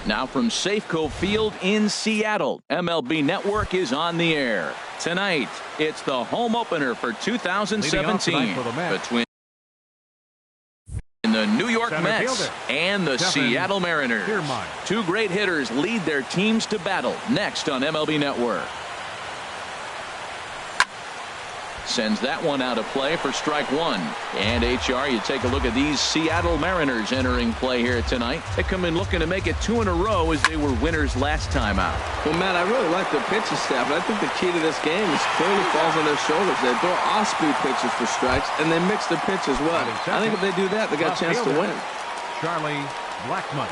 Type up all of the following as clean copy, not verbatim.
Now from Safeco Field in Seattle, MLB Network is on the air. Tonight, it's the home opener for 2017 between the New York Mets and the Seattle Mariners. Two great hitters lead their teams to battle next on MLB Network. Sends that one out of play for strike one. And HR, you take a look at these Seattle Mariners entering play here tonight. They come in looking to make it 2 in a row as they were winners last time out. Well, Matt, I really like their pitching staff, and I think the key to this game is clearly falls on their shoulders. They throw off-speed pitches for strikes, and they mix their pitch as well. I think if they do that, they got a chance to win. Charlie Blackmon.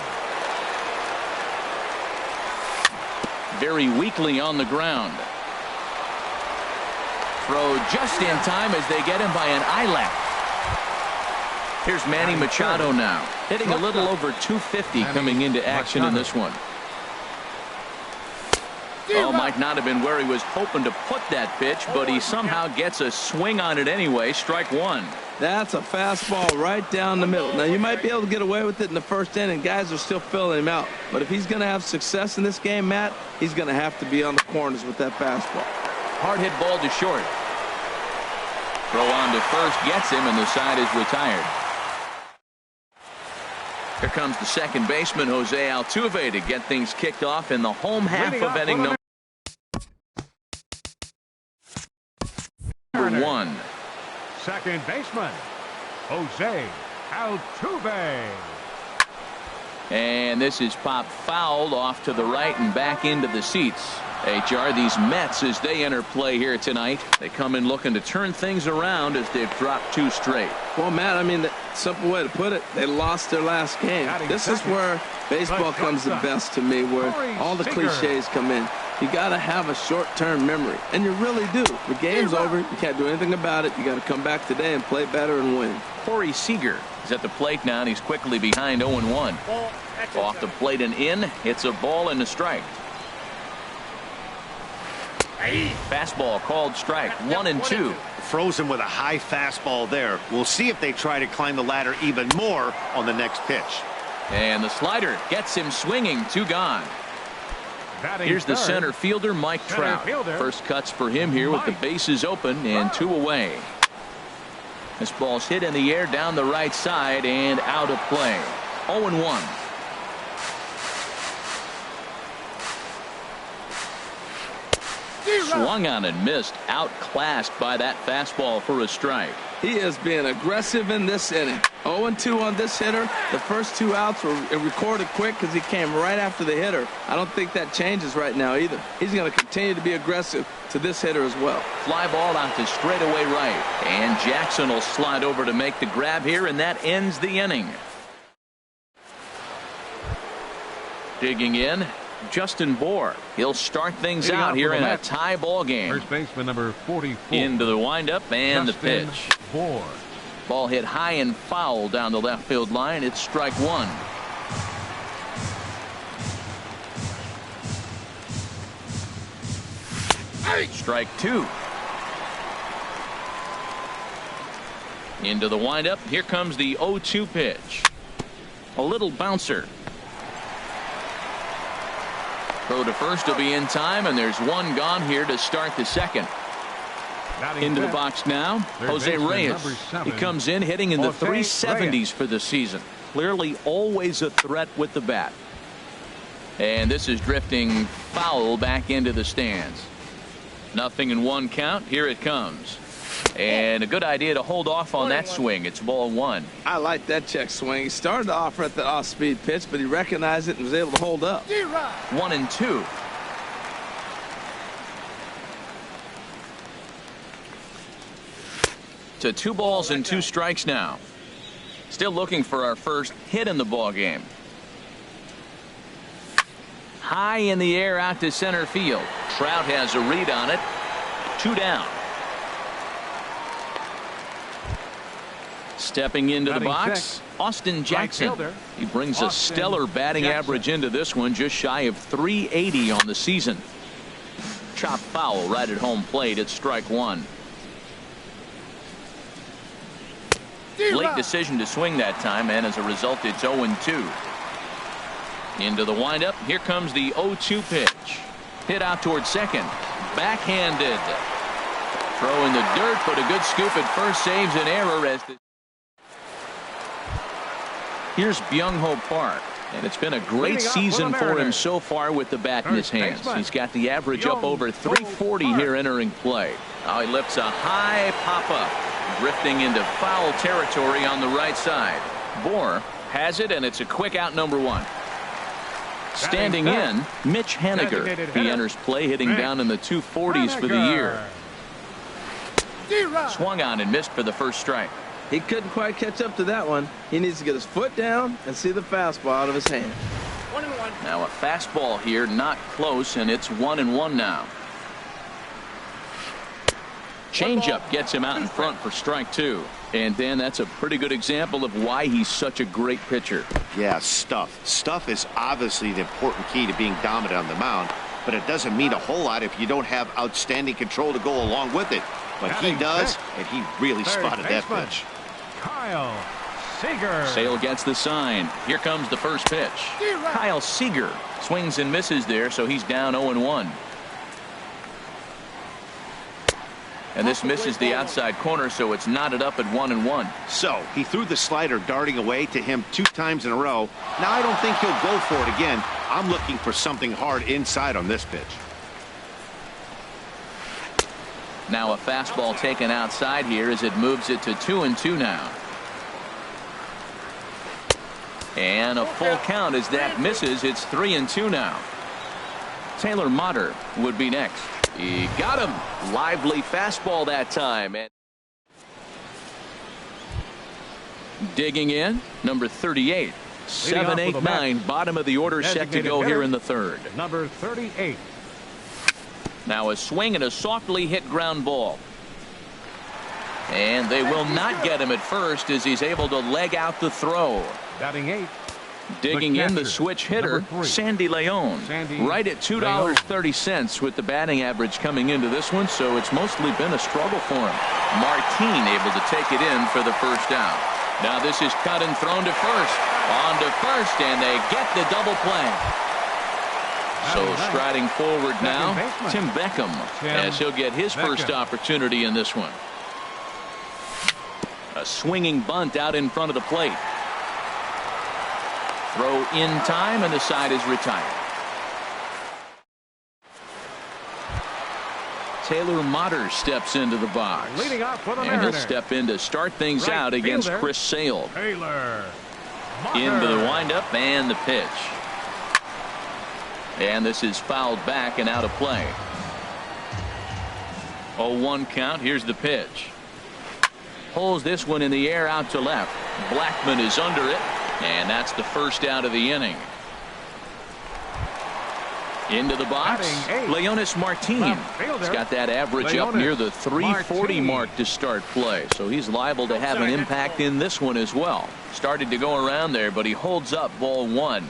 Very weakly on the ground. Throw just in time as they get him by an eyelash. Here's Manny Machado now, hitting a little over 250 coming into action in this one. Oh, might not have been where he was hoping to put that pitch, but he somehow gets a swing on it anyway. Strike one. That's a fastball right down the middle. Now, you might be able to get away with it in the first inning. Guys are still filling him out. But if he's going to have success in this game, Matt, he's going to have to be on the corners with that fastball. Hard hit ball to short. Throw on to first gets him, and the side is retired. Here comes the second baseman, Jose Altuve, to get things kicked off in the home half of inning number one. Second baseman, Jose Altuve. And this is popped fouled off to the right and back into the seats. HR, these Mets, as they enter play here tonight, they come in looking to turn things around as they've dropped 2 straight. Well, Matt, I mean, the simple way to put it, they lost their last game. This is where baseball comes the best to me, where all the cliches come in. You got to have a short-term memory, and you really do. The game's over. You can't do anything about it. You got to come back today and play better and win. Corey Seager is at the plate now, and he's quickly behind 0-1. Off the plate and in. It's a ball and a strike. Fastball called strike. 1-2. Frozen with a high fastball there. We'll see if they try to climb the ladder even more on the next pitch. And the slider gets him swinging. 2 gone. Here's the center fielder, Mike Trout. First cuts for him here with the bases open and 2 away. This ball's hit in the air down the right side and out of play. 0-1. Swung on and missed. Outclassed by that fastball for a strike. He is being aggressive in this inning. 0-2 on this hitter. The first 2 outs were recorded quick because he came right after the hitter. I don't think that changes right now either. He's going to continue to be aggressive to this hitter as well. Fly ball out to straightaway right. And Jackson will slide over to make the grab here, and that ends the inning. Digging in, Justin Bour. He'll start things out here in a tie ball game. First baseman number 44. Into the windup and Justin the pitch. Bour. Ball hit high and foul down the left field line. It's strike 1. Strike 2. Into the windup. Here comes the 0-2 pitch. A little bouncer. Throw to first will be in time, and there's 1 gone here to start the second. Into the box now, Jose Reyes. He comes in hitting in the 370s for the season. Clearly always a threat with the bat. And this is drifting foul back into the stands. 0-1 count. Here it comes. And a good idea to hold off on that swing. It's ball 1. I like that check swing. He started to offer at the off-speed pitch, but he recognized it and was able to hold up. 1-2. To 2 balls and 2 strikes now. Still looking for our first hit in the ball game. High in the air out to center field. Trout has a read on it. 2 down. Stepping into the box, Austin Jackson. He brings a stellar batting average into this one, just shy of 380 on the season. Chop foul right at home plate. It's strike 1. Late decision to swing that time, and as a result, it's 0-2. Into the windup. Here comes the 0-2 pitch. Hit out towards second. Backhanded. Throw in the dirt, but a good scoop at first saves an error. Here's Byung-ho Park, and it's been a great season for him so far with the bat in his hands. He's got the average up over 340 here entering play. Now he lifts a high pop-up, drifting into foul territory on the right side. Bohr has it, and it's a quick out, number 1. Standing in, Mitch Haniger. He enters play hitting down in the 240s for the year. Swung on and missed for the first strike. He couldn't quite catch up to that one. He needs to get his foot down and see the fastball out of his hand. 1-1. Now a fastball here, not close, and it's 1-1 now. Changeup gets him out in front for strike 2. And Dan, that's a pretty good example of why he's such a great pitcher. Yeah, stuff. Stuff is obviously the important key to being dominant on the mound, but it doesn't mean a whole lot if you don't have outstanding control to go along with it. But he does, and he really spotted that pitch. Kyle Seager. Sale gets the sign. Here comes the first pitch. Kyle Seager swings and misses there, so he's down 0-1. And this misses the outside corner, so it's knotted up at 1-1. So he threw the slider darting away to him 2 times in a row. Now I don't think he'll go for it again. I'm looking for something hard inside on this pitch. Now a fastball taken outside here as it moves it to 2-2 now. And a full count as that misses. It's 3-2 now. Taylor Motter would be next. He got him. Lively fastball that time. And digging in, number 38. 7-8-9, bottom of the order, set to go here in the third. Number 38. Now a swing and a softly hit ground ball. And they will not get him at first as he's able to leg out the throw. Batting 8. Digging in, the switch hitter, Sandy Leon. Right at $2.30 with the batting average coming into this one, so it's mostly been a struggle for him. Martin able to take it in for the first out. Now this is cut and thrown to first. On to first, and they get the double play. So striding forward now, Tim Beckham, as he'll get his first opportunity in this one. A swinging bunt out in front of the plate. Throw in time, and the side is retired. Taylor Motter steps into the box. Leading off for the and he'll step in to start things out against Chris Sale. Taylor Into the windup and the pitch. And this is fouled back and out of play. 0-1 count. Here's the pitch. Pulls this one in the air out to left. Blackman is under it. And that's the first out of the inning. Into the box, Leonis Martin. He's got that average up near the 340 mark to start play. So he's liable to have an impact in this one as well. Started to go around there, but he holds up ball 1.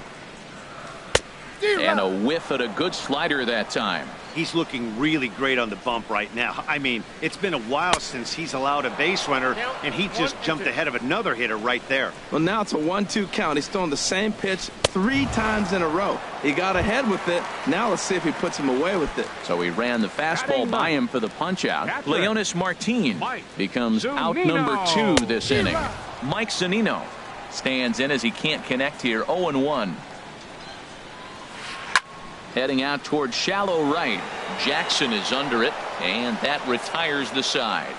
And a whiff at a good slider that time. He's looking really great on the bump right now. I mean, it's been a while since he's allowed a base runner, and he just jumped ahead of another hitter right there. Well, now it's a 1-2 count. He's throwing the same pitch 3 times in a row. He got ahead with it. Now let's see if he puts him away with it. So he ran the fastball by him for the punch out. Leonis Martin becomes out number 2 this inning. Mike Zunino stands in as he can't connect here. 0-1. Heading out towards shallow right. Jackson is under it, and that retires the side.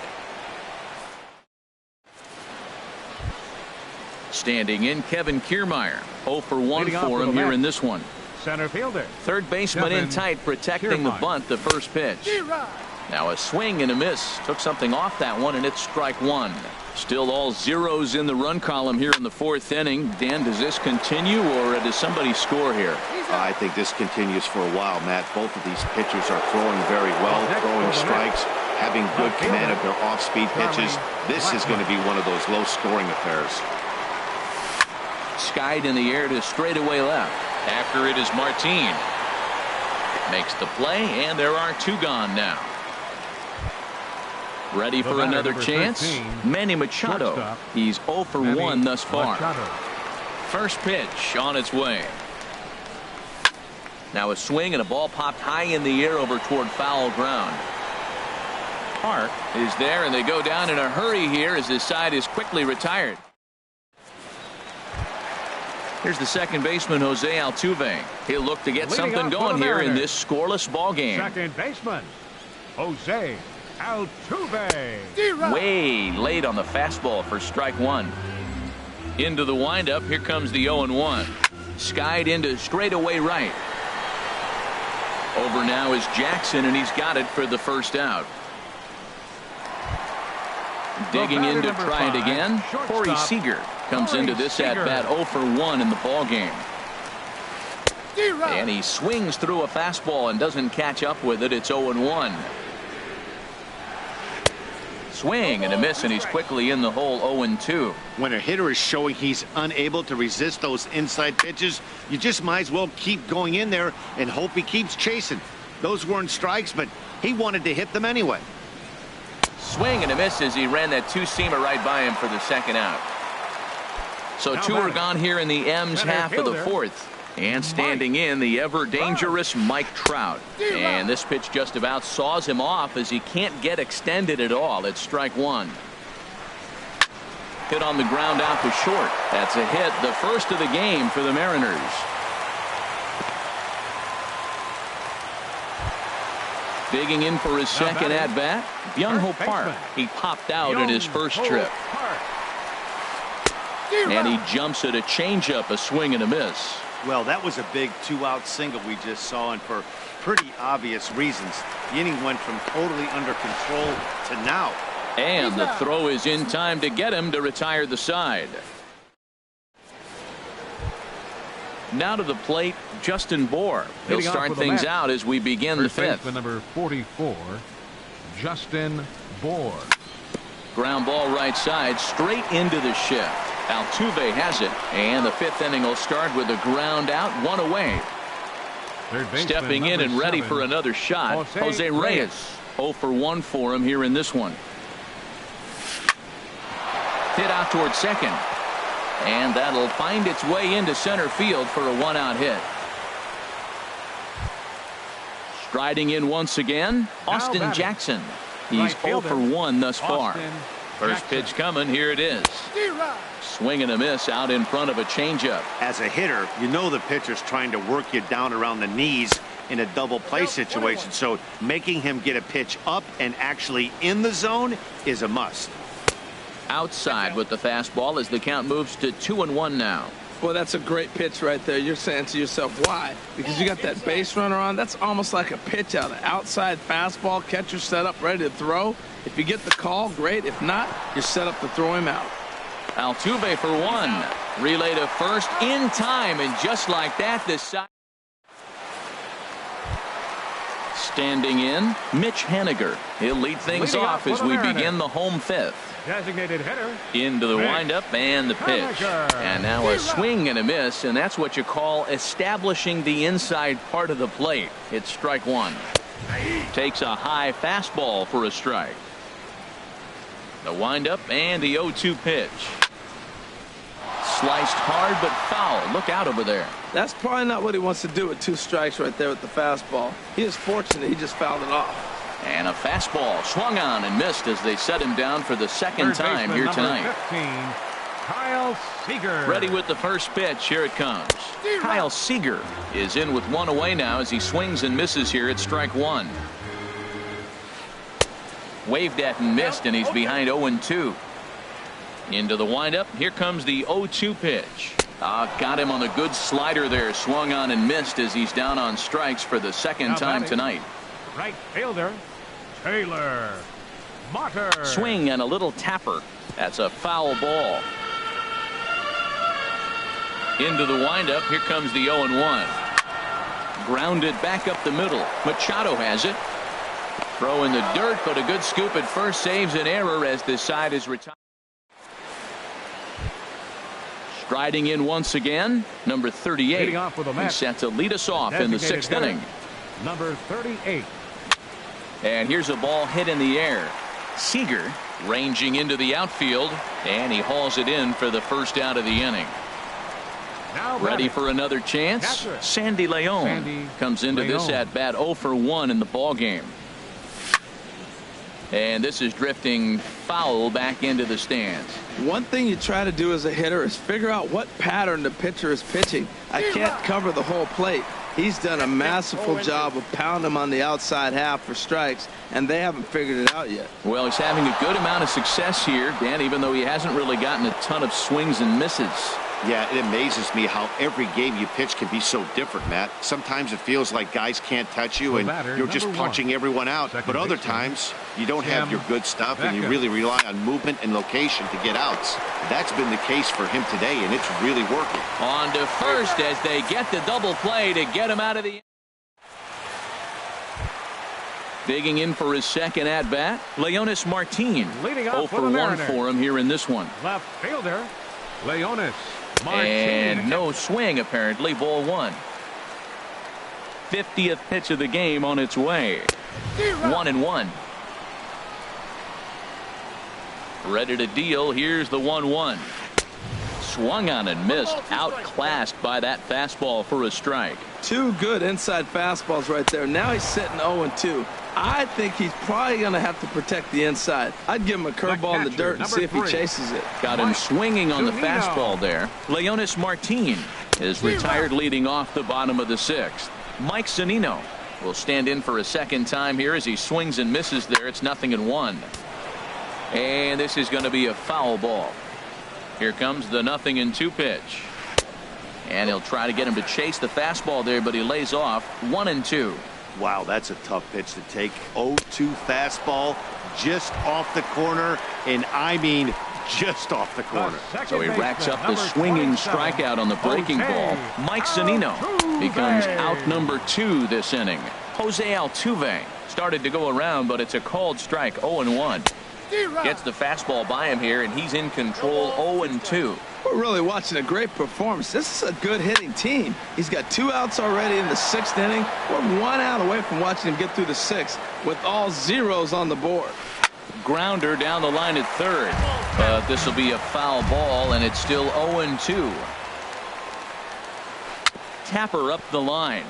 Standing in, Kevin Kiermaier. 0 for 1 for him here in this one. Center fielder. Third baseman in tight, protecting the bunt, the first pitch. Now a swing and a miss. Took something off that one, and it's strike 1. Still all zeros in the run column here in the 4th inning. Dan, does this continue, or does somebody score here? I think this continues for a while, Matt. Both of these pitchers are throwing very well, throwing strikes, having good command of their off-speed pitches. This is going to be one of those low-scoring affairs. Skied in the air to straightaway left. After it is Martin. Makes the play, and there are 2 gone now. Ready for another chance. 13, Manny Machado. shortstop. He's 0 for 1 thus far. Machado. First pitch on its way. Now a swing and a ball popped high in the air over toward foul ground. Hart is there, and they go down in a hurry here as this side is quickly retired. Here's the second baseman, Jose Altuve. He'll look to get Leading something off for going the here in Mariners. this scoreless ball game. Second baseman, Jose Altuve. Way late on the fastball for strike one. Into the windup. Here comes the 0-1. Skied into straightaway right. Over now is Jackson, and he's got it for the first out. Digging in to try it again. Corey Seager comes into this at bat 0 for 1 in the ball game. And he swings through a fastball and doesn't catch up with it. It's 0-1. Swing and a miss, and he's quickly in the hole. 0-2. When a hitter is showing he's unable to resist those inside pitches, you just might as well keep going in there and hope he keeps chasing. Those weren't strikes, but he wanted to hit them anyway. Swing and a miss as he ran that two-seamer right by him for the second out. So two are gone here in the M's half of the fourth. And standing in, the ever-dangerous Mike Trout. And this pitch just about saws him off as he can't get extended at all. It's strike one. Hit on the ground out to short. That's a hit, the first of the game for the Mariners. Digging in for his second at-bat, Byung-Ho Park. He popped out in his first trip. And he jumps at a changeup, a swing and a miss. Well, that was a big two-out single we just saw, and for pretty obvious reasons. The inning went from totally under control to now. And the throw is in time to get him to retire the side. Now to the plate, Justin Bour. He'll start things out as we begin the fifth. Number 44, Justin Bour. Ground ball right side, straight into the shift. Altuve has it, and the fifth inning will start with a ground out, one away. Stepping in and ready for another shot, Jose Reyes. 0 for 1 for him here in this one. Hit out towards second. And that'll find its way into center field for a one-out hit. Striding in once again, Austin Jackson. He's 0 for 1 thus far. First pitch coming, here it is. Swing and a miss out in front of a changeup. As a hitter, you know the pitcher's trying to work you down around the knees in a double play situation, so making him get a pitch up and actually in the zone is a must. Outside with the fastball as the count moves to 2-1 now. Well, that's a great pitch right there. You're saying to yourself, why? Because you got that base runner on. That's almost like a pitch out. An outside fastball, catcher set up, ready to throw. If you get the call, great. If not, you're set up to throw him out. Altuve for one. Relay to first in time, and just like that, this side. Standing in, Mitch Haniger. He'll lead things off as we begin the home fifth. Designated hitter. Into the windup and the pitch. And now a swing and a miss, and that's what you call establishing the inside part of the plate. It's strike one. Takes a high fastball for a strike. The windup and the 0-2 pitch. Sliced hard but foul. Look out over there. That's probably not what he wants to do with 2 strikes right there with the fastball. He is fortunate he just fouled it off. And a fastball swung on and missed as they set him down for the second time here tonight. 15, Kyle Seager. Ready with the first pitch. Here it comes. Kyle Seager is in with one away now as he swings and misses here at strike one. Waved at and missed, and he's behind 0-2. Into the windup. Here comes the 0-2 pitch. Got him on a good slider there. Swung on and missed as he's down on strikes for the second time tonight. Right fielder, Taylor Motter. Swing and a little tapper. That's a foul ball. Into the windup. Here comes the 0-1. Grounded back up the middle. Machado has it. Throw in the dirt, but a good scoop at first saves an error as this side is retired. Striding in once again, number 38. He's set to lead us off in the sixth inning. Number 38. And here's a ball hit in the air. Seager ranging into the outfield, and he hauls it in for the first out of the inning. Ready for another chance. Sandy Leon comes into this at bat 0 for 1 in the ball game. And this is drifting foul back into the stands. One thing you try to do as a hitter is figure out what pattern the pitcher is pitching. I can't cover the whole plate. He's done a masterful job of pounding him on the outside half for strikes, and they haven't figured it out yet. Well, he's having a good amount of success here, Dan, even though he hasn't really gotten a ton of swings and misses. Yeah, it amazes me how every game you pitch can be so different, Matt. Sometimes it feels like guys can't touch you and you're just punching everyone out. But other times you don't have your good stuff and you really rely on movement and location to get outs. That's been the case for him today, and it's really working. On to first as they get the double play to get him out of the... Digging in for his second at bat, Leonis Martin. 0 for 1 for him here in this one. Left fielder, Leonis. And no swing, apparently. Ball 1. 50th pitch of the game on its way. 1-1. Ready to deal. Here's the 1-1. Swung on and missed. Outclassed by that fastball for a strike. 2 good inside fastballs right there. Now he's sitting 0-2. I think he's probably going to have to protect the inside. I'd give him a curveball in the dirt and see if he chases it. Got him swinging on the fastball there. Leonis Martin is retired leading off the bottom of the 6th. Mike Zunino will stand in for a second time here as he swings and misses there. It's 0-1. And this is going to be a foul ball. Here comes the 0-2 pitch. And he'll try to get him to chase the fastball there, but he lays off. 1-2. Wow, that's a tough pitch to take. 0-2 fastball just off the corner, and I mean just off the corner. So he racks up the swinging strikeout on the breaking ball. Mike Zunino becomes out number 2 this inning. Jose Altuve started to go around, but it's a called strike. 0-1. Gets the fastball by him here, and he's in control. 0-2. We're really watching a great performance. This is a good hitting team. He's got 2 outs already in the 6th inning. We're 1 out away from watching him get through the 6th with all zeros on the board. Grounder down the line at third. But this will be a foul ball, and it's still 0-2. Tapper up the line.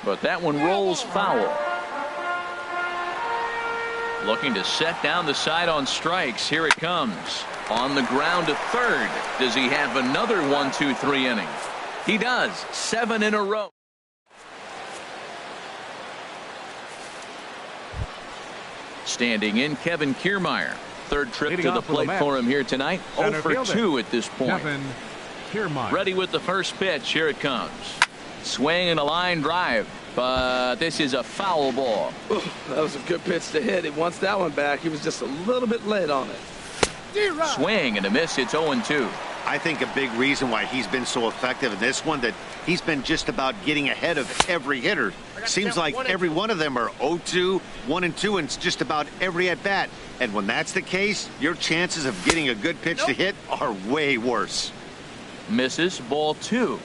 But that one rolls foul. Looking to set down the side on strikes. Here it comes. On the ground to third. Does he have another 1-2-3 inning? He does. 7 in a row. Standing in, Kevin Kiermaier. Third trip to the plate for him here tonight. 0 for 2 at this point. Ready with the first pitch. Here it comes. Swing and a line drive. But this is a foul ball. Ooh, that was a good pitch to hit. He wants that one back. He was just a little bit late on it. Swing and a miss. It's 0-2. I think a big reason why he's been so effective in this one, that he's been just about getting ahead of every hitter. Seems like every one of them are 0-2, 1-2, and just about every at bat. And when that's the case, your chances of getting a good pitch to hit are way worse. Misses. Ball 2.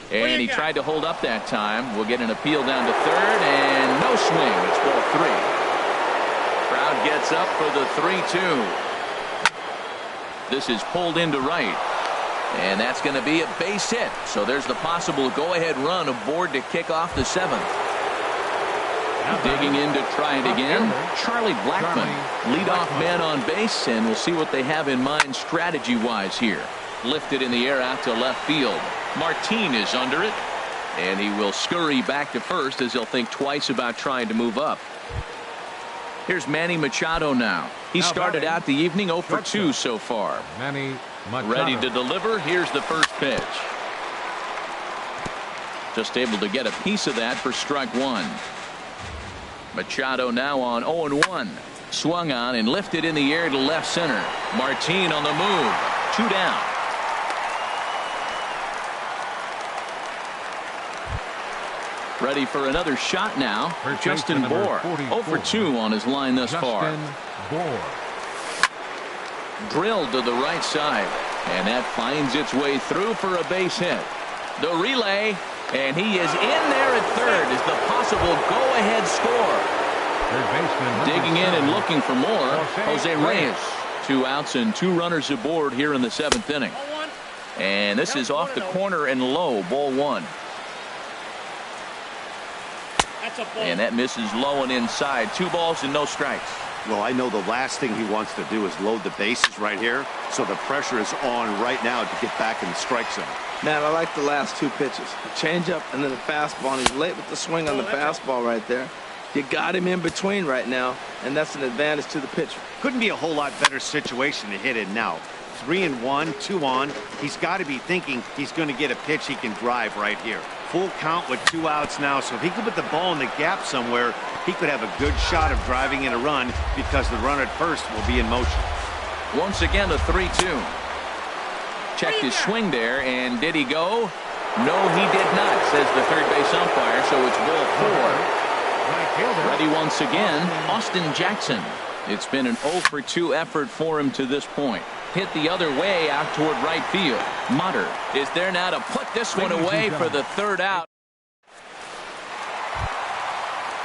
And he tried to hold up that time. We'll get an appeal down to third, and no swing. It's ball 3. Crowd gets up for the 3-2. This is pulled into right. And that's going to be a base hit. So there's the possible go-ahead run aboard to kick off the 7th. Digging in to try it again. Charlie Blackmon, leadoff man on base, and we'll see what they have in mind strategy-wise here. Lifted in the air out to left field. Martin is under it, and he will scurry back to first as he'll think twice about trying to move up. Here's Manny Machado now. He started out the evening 0 for 2 so far. Manny Machado. Ready to deliver. Here's the first pitch. Just able to get a piece of that for strike 1. Machado now on 0-1. Swung on and lifted in the air to left center. Martin on the move. 2 down. Ready for another shot now. Justin Bour. 0 for 2 on his line thus far. Drilled to the right side. And that finds its way through for a base hit. The relay, and he is in there at third as the possible go-ahead score. Digging in and looking for more, Jose Reyes. 2 outs and 2 runners aboard here in the 7th inning. And this is off the corner and low, ball 1. And that misses low and inside. 2 balls and no strikes. Well, I know the last thing he wants to do is load the bases right here, so the pressure is on right now to get back in the strike zone. Man, I like the last 2 pitches. The changeup and then the fastball, and he's late with the swing on the fastball right there. You got him in between right now, and that's an advantage to the pitcher. Couldn't be a whole lot better situation to hit it now. 3-1, 2 on. He's got to be thinking he's going to get a pitch he can drive right here. Full count with 2 outs now, so if he could put the ball in the gap somewhere, he could have a good shot of driving in a run because the runner at first will be in motion. Once again, the 3-2. Checked his swing there, and did he go? No, he did not, says the third base umpire, so it's ball 4. Ready once again, Austin Jackson. It's been an 0-for-2 effort for him to this point. Hit the other way out toward right field. Motter is there now to put this one away for the 3rd out.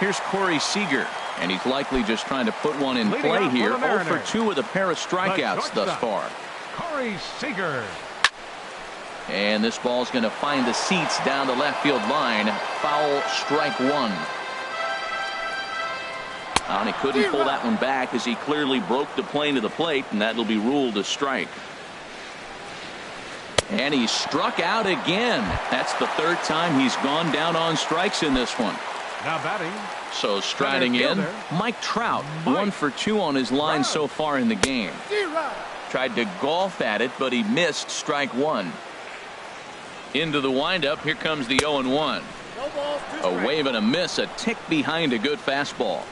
Here's Corey Seager, and he's likely just trying to put one in play here. 0-for-2 with a pair of strikeouts thus far. Corey Seager. And this ball's going to find the seats down the left field line. Foul, strike 1. And he couldn't pull that one back as he clearly broke the plane to the plate, and that'll be ruled a strike. And he struck out again. That's the 3rd time he's gone down on strikes in this one. Now batting. So striding in, Mike Trout. 1-for-2 on his line so far in the game. Tried to golf at it, but he missed strike 1. Into the windup, here comes the 0-1. A wave and a miss, a tick behind a good fastball.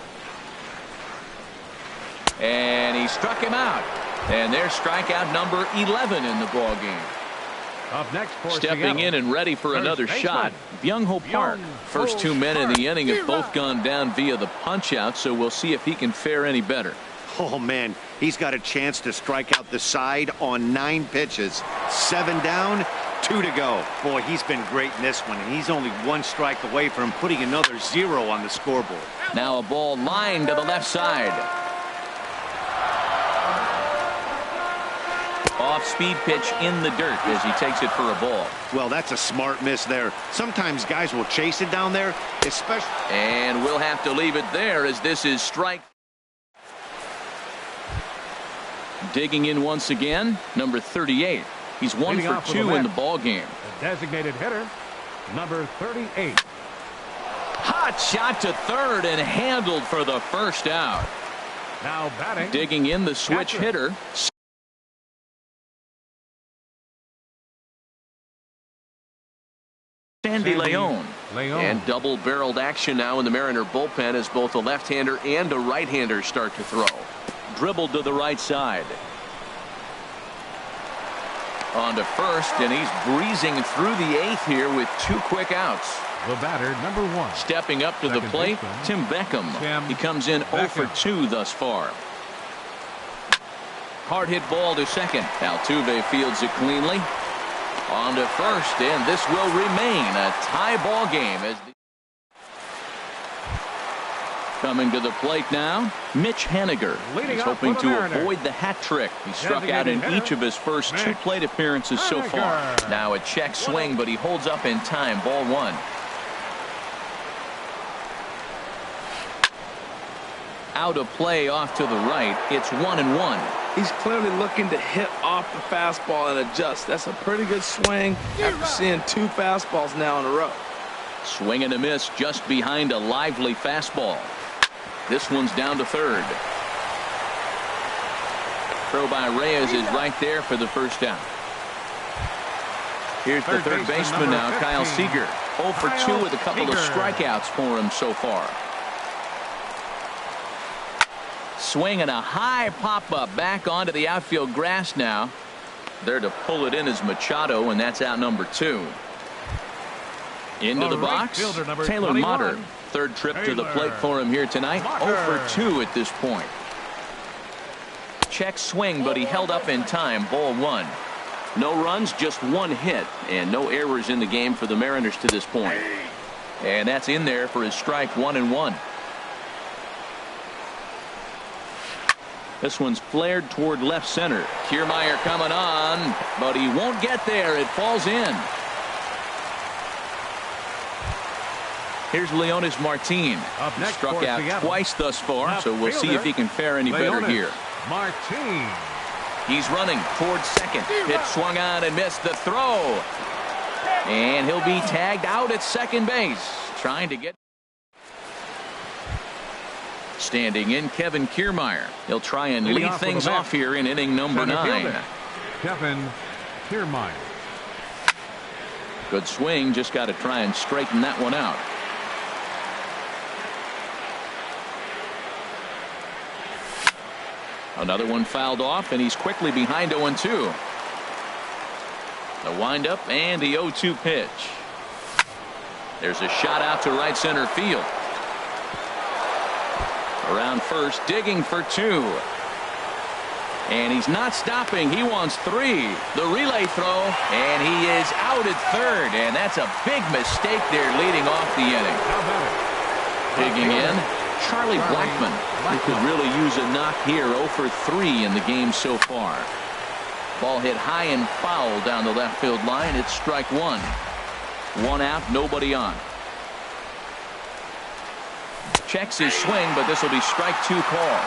And he struck him out. And there's strikeout number 11 in the ball game. Up next for Stepping Seattle, in and ready for another shot, Byung-ho Park. First 2 men in the inning have both gone down via the punch-out, so we'll see if he can fare any better. Oh, man, he's got a chance to strike out the side on 9 pitches. 7 down, 2 to go. Boy, he's been great in this one, and he's only 1 strike away from putting another 0 on the scoreboard. Now a ball lined to the left side. Off-speed pitch in the dirt as he takes it for a ball. Well, that's a smart miss there. Sometimes guys will chase it down there, especially. And we'll have to leave it there as this is strike. Digging in once again, number 38. He's 1-for-2 in the ball game. The designated hitter, number 38. Hot shot to 3rd and handled for the 1st out. Now batting. Digging in the switch hitter. Sandy Leon. And double-barreled action now in the Mariner bullpen as both a left-hander and a right-hander start to throw. Dribbled to the right side. On to first, and he's breezing through the 8th here with 2 quick outs. The batter, number 1. Stepping up to the plate, Tim Beckham. He comes in 0-for-2 thus far. Hard hit ball to second. Altuve fields it cleanly. On to first, and this will remain a tie ball game. As coming to the plate now, Mitch Haniger. He's hoping to avoid the hat trick. He struck out in each of his first 2 plate appearances so far. Now a check swing, but he holds up in time. Ball 1. Out of play off to the right. It's 1-1. He's clearly looking to hit off the fastball and adjust. That's a pretty good swing after seeing 2 fastballs now in a row. Swing and a miss just behind a lively fastball. This one's down to 3rd. Throw by Reyes is right there for the 1st out. Here's the third baseman now, Kyle Seager. 0-for-2 with a couple of strikeouts for him so far. Swing and a high pop-up back onto the outfield grass now. There to pull it in is Machado, and that's out number 2. Into the box, Taylor Motter. 3rd trip to the plate for him here tonight. 0-for-2 at this point. Check swing, but he held up in time. Ball 1. No runs, just one hit, and no errors in the game for the Mariners to this point. And that's in there for his strike 1-1. This one's flared toward left center. Kiermaier coming on, but he won't get there. It falls in. Here's Leonis Martin. He struck out twice thus far, so we'll see if he can fare any better here. Martin. He's running towards second. Pitch swung on and missed the throw. And he'll be tagged out at second base. Trying to get. Standing in, Kevin Kiermaier. He'll try and lead things off here in inning number 9. Kevin Kiermaier. Good swing. Just got to try and straighten that one out. Another one fouled off, and he's quickly behind 0-2. The windup and the 0-2 pitch. There's a shot out to right center field. Around first, digging for 2. And he's not stopping. He wants 3. The relay throw, and he is out at third. And that's a big mistake there leading off the inning. Digging in, Charlie Blackmon. He could really use a knock here. 0 for 3 in the game so far. Ball hit high and foul down the left field line. It's strike 1. 1 out, nobody on. Checks his swing, but this will be strike 2 call.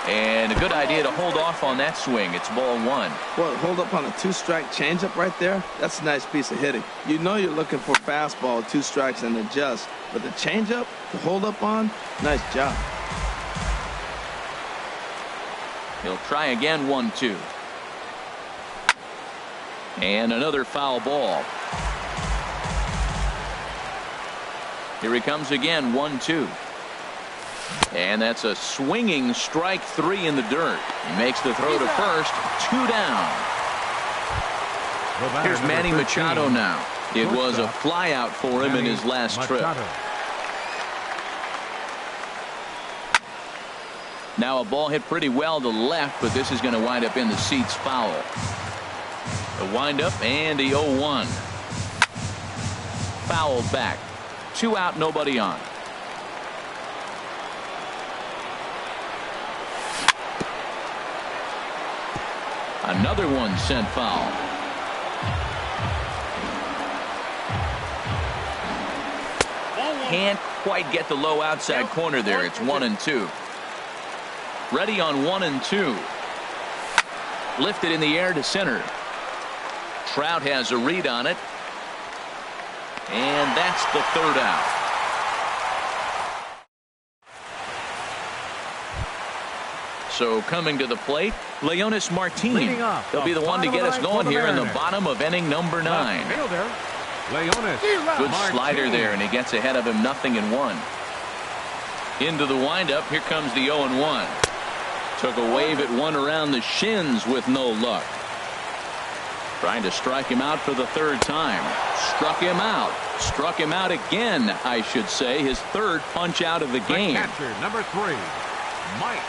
And a good idea to hold off on that swing. It's ball 1. Well, hold up on a 2-strike changeup right there. That's a nice piece of hitting. You know you're looking for fastball, 2 strikes and adjust. But the changeup to hold up on, nice job. He'll try again. 1-2. And another foul ball. Here he comes again. 1-2. And that's a swinging strike 3 in the dirt. He makes the throw to first. 2 down. Here's Manny Machado now. It was a fly out for him in his last trip. Now a ball hit pretty well to left, but this is going to wind up in the seats foul. The windup and the 0-1. Fouled back. 2 out, nobody on. Another one sent foul. Can't quite get the low outside corner there. It's 1-2. Ready on 1-2. Lifted in the air to center. Trout has a read on it. And that's the 3rd out. So coming to the plate, Leonis Martin. He'll be the one to get us going here in the bottom of inning number 9. Good slider there, and he gets ahead of him. 0-1. Into the windup. Here comes the 0-1. Took a wave at one around the shins with no luck. Trying to strike him out for the 3rd time. Struck him out. Struck him out again, I should say. His 3rd punch out of the game. Catcher, number 3, Mike.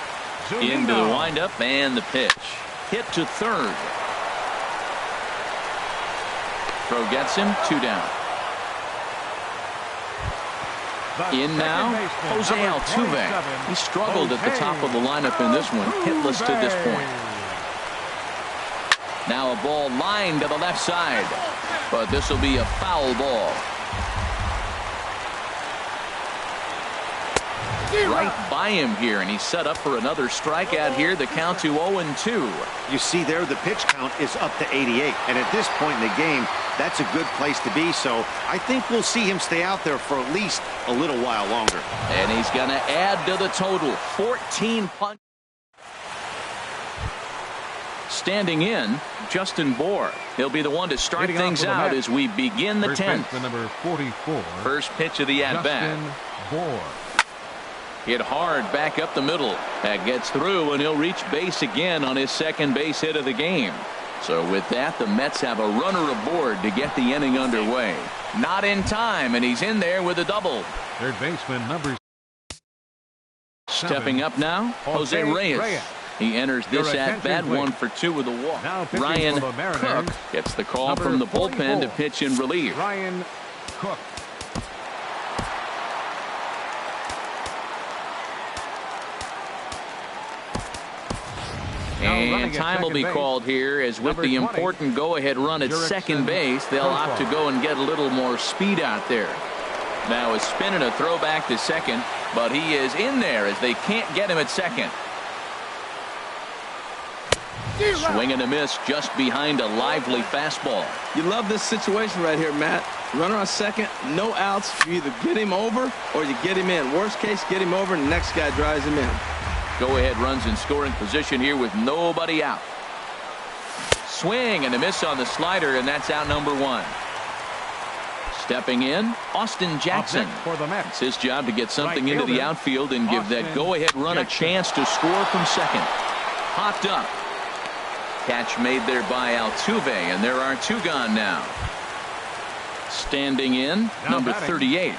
Into the windup and the pitch. Hit to 3rd. Throw gets him. 2 down. In now, Jose Altuve. He struggled at the top of the lineup in this one. Hitless to this point. Now a ball lined to the left side. But this will be a foul ball. Right by him here, and he's set up for another strikeout here. The count to 0-2. You see there, the pitch count is up to 88, and at this point in the game, that's a good place to be. So I think we'll see him stay out there for at least a little while longer. And he's going to add to the total. 14 punches. Standing in, Justin Bour. He'll be the one to start things out as we begin the 10th. Number 44. First pitch of the at-bat. Bour. Hit hard back up the middle. That gets through, and he'll reach base again on his 2nd base hit of the game. So with that, the Mets have a runner aboard to get the inning underway. Not in time, and he's in there with a double. Third baseman number Stepping up now, Jose Reyes. He enters this at-bat 1 for 2 with a walk. Ryan Cook gets the call from the bullpen to pitch in relief. Ryan Cook. And time will be called here, as with the important go-ahead run at second base, they'll opt to go and get a little more speed out there. Now a spin and a throw back to second, but he is in there as they can't get him at second. Swing and a miss just behind a lively fastball. You love this situation right here, Matt. Runner on second, no outs. You either get him over or you get him in. Worst case, get him over and the next guy drives him in. Go-ahead runs in scoring position here with nobody out. Swing and a miss on the slider, and that's out number 1. Stepping in, Austin Jackson. It's his job to get something into the outfield and give that go-ahead run a chance to score from second. Hopped up. Catch made there by Altuve, and there are 2 gone now. Standing in, number 38.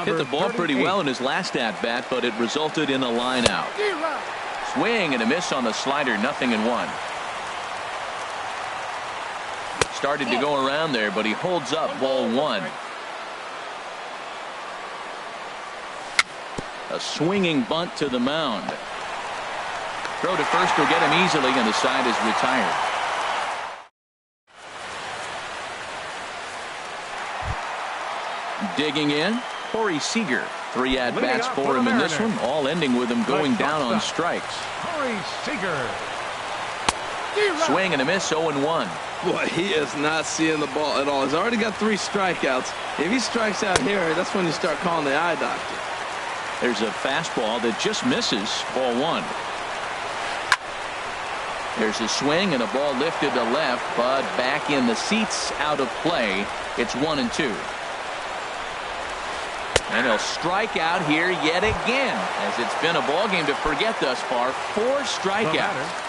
Hit the ball pretty well in his last at-bat, but it resulted in a line out. Swing and a miss on the slider, 0-1. Started to go around there, but he holds up, ball 1. A swinging bunt to the mound. Throw to first will get him easily, and the side is retired. Digging in, Corey Seager. 3 at-bats for him in this one, all ending with him going down on strikes. Corey Seager. Swing and a miss, 0-1. Boy, he is not seeing the ball at all. He's already got 3 strikeouts. If he strikes out here, that's when you start calling the eye doctor. There's a fastball that just misses, ball 1. There's a swing and a ball lifted to left, but back in the seats, out of play. It's 1-2. And he'll strike out here yet again, as it's been a ball game to forget thus far. 4 strikeouts.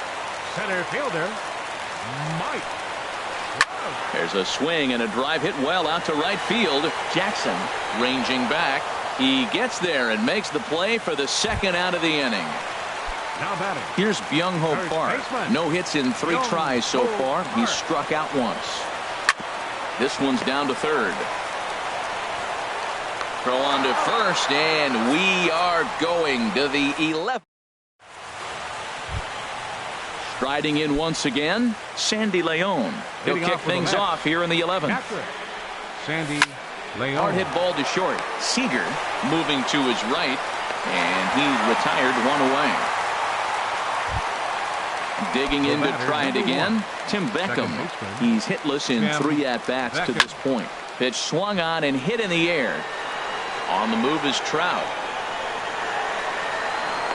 Center fielder, Mike. There's a swing and a drive hit well out to right field. Jackson ranging back. He gets there and makes the play for the 2nd out of the inning. Now batting. Here's Byung-Ho Park. No hits in 3 tries so far. He's struck out once. This one's down to 3rd. Throw on to first, and we are going to the 11th. Striding in once again, Sandy Leon. He'll kick things off here in the 11th. Sandy Leon. Hard hit ball to short. Seager moving to his right, and he retired 1 away. Digging in to try it again, Tim Beckham. He's hitless in 3 at-bats to this point. Pitch swung on and hit in the air. On the move is Trout.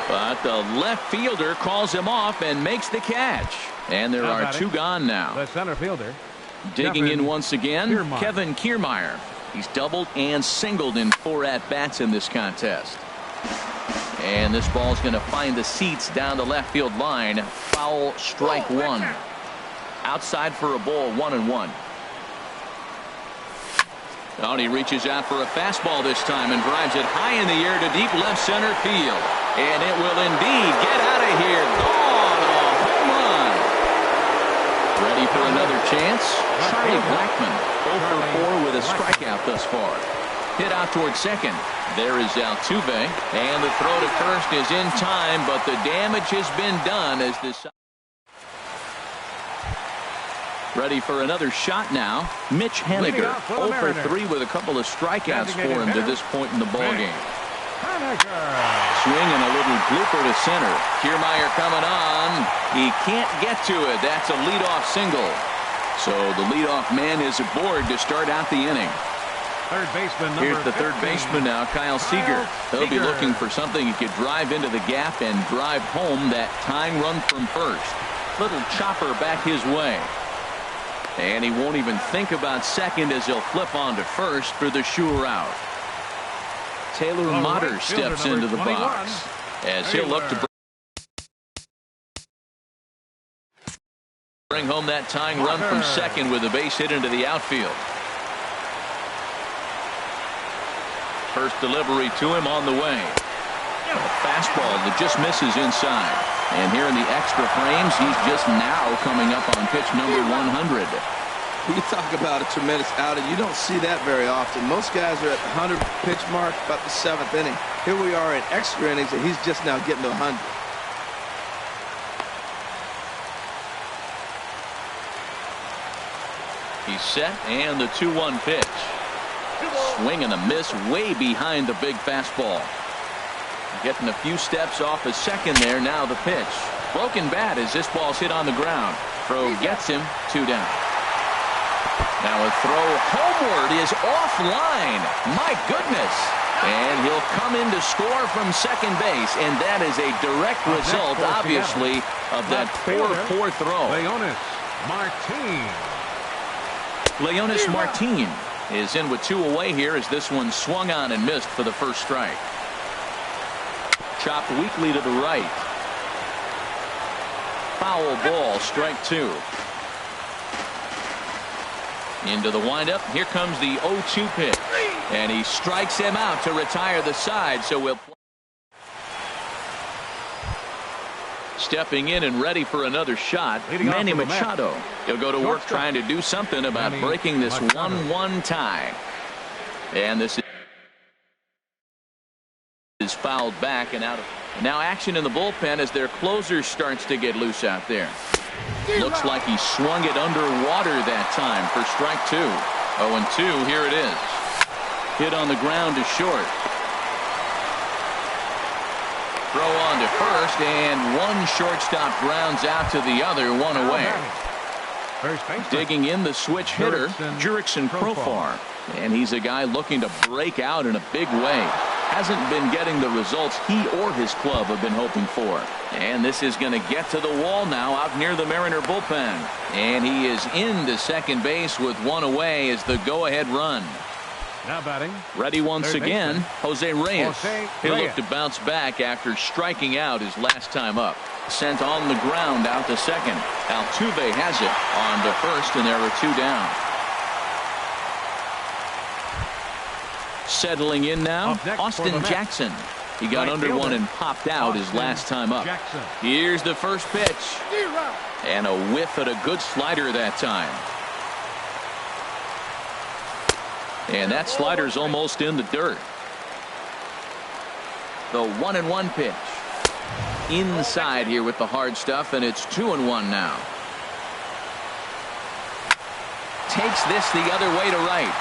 But the left fielder calls him off and makes the catch. And there are 2 gone now. The center fielder. Digging in once again, Kevin Kiermaier. He's doubled and singled in 4 at-bats in this contest. And this ball's going to find the seats down the left field line. Foul, strike 1. Outside for a ball, 1-1. Oh, and he reaches out for a fastball this time and drives it high in the air to deep left center field. And it will indeed get out of here. Gone, a home run. Ready for another chance? Charlie Blackmon, 0 for 4 with a strikeout thus far. Hit out towards second. There is Altuve. And the throw to first is in time, but the damage has been done as this. Ready for another shot now. Mitch Haniger, 0 for 3 with a couple of strikeouts for him to this point in the ballgame. Swing and a little blooper to center. Kiermaier coming on. He can't get to it. That's a leadoff single. So the leadoff man is aboard to start out the inning. Third baseman, here's the 3rd baseman now, Kyle Seager. He'll be looking for something he could drive into the gap and drive home that tying run from first. Little chopper back his way. And he won't even think about second as he'll flip on to first for the sure out. Taylor Motter steps into the box as he'll look to bring home that tying run from second with a base hit into the outfield. First delivery to him on the way. Fastball that just misses inside. And here in the extra frames, he's just now coming up on pitch number 100. You talk about a tremendous outing. You don't see that very often. Most guys are at the 100 pitch mark, about the 7th inning. Here we are in extra innings, and he's just now getting to 100. He's set, and the 2-1 pitch. Swing and a miss way behind the big fastball. Getting a few steps off his second there. Now the pitch. Broken bat as this ball's hit on the ground. Throw gets him. 2 down. Now a throw homeward is offline. My goodness. And he'll come in to score from second base. And that is a direct result, obviously, of that poor throw. Leonis Martin is in with 2 away here as this one swung on and missed for the first strike. Chopped weakly to the right. Foul ball, strike 2. Into the windup. Here comes the 0-2 pitch. And he strikes him out to retire the side. So we'll play. Stepping in and ready for another shot, Manny Machado. He'll go to work trying to do something about breaking this 1-1 tie. And this is fouled back and out of. Now action in the bullpen as their closer starts to get loose out there. Looks like he swung it underwater that time for strike 2. 0-2. Here it is. Hit on the ground to short. Throw on to first, and one shortstop grounds out to the other, 1 away. Digging in the switch hitter, Jurickson Profar. And he's a guy looking to break out in a big way. Hasn't been getting the results he or his club have been hoping for. And this is going to get to the wall now out near the Mariner bullpen. And he is into second base with 1 away as the go-ahead run. Now batting. Ready once again, Jose Reyes. He'll look to bounce back after striking out his last time up. Sent on the ground out to second. Altuve has it on to first, and there are 2 down. Settling in now, Austin Jackson. He got under one and popped out his last time up. Here's the first pitch. And a whiff at a good slider that time. And that slider's almost in the dirt. The 1-1 pitch. Inside here with the hard stuff, and it's 2-1 now. Takes this the other way to right.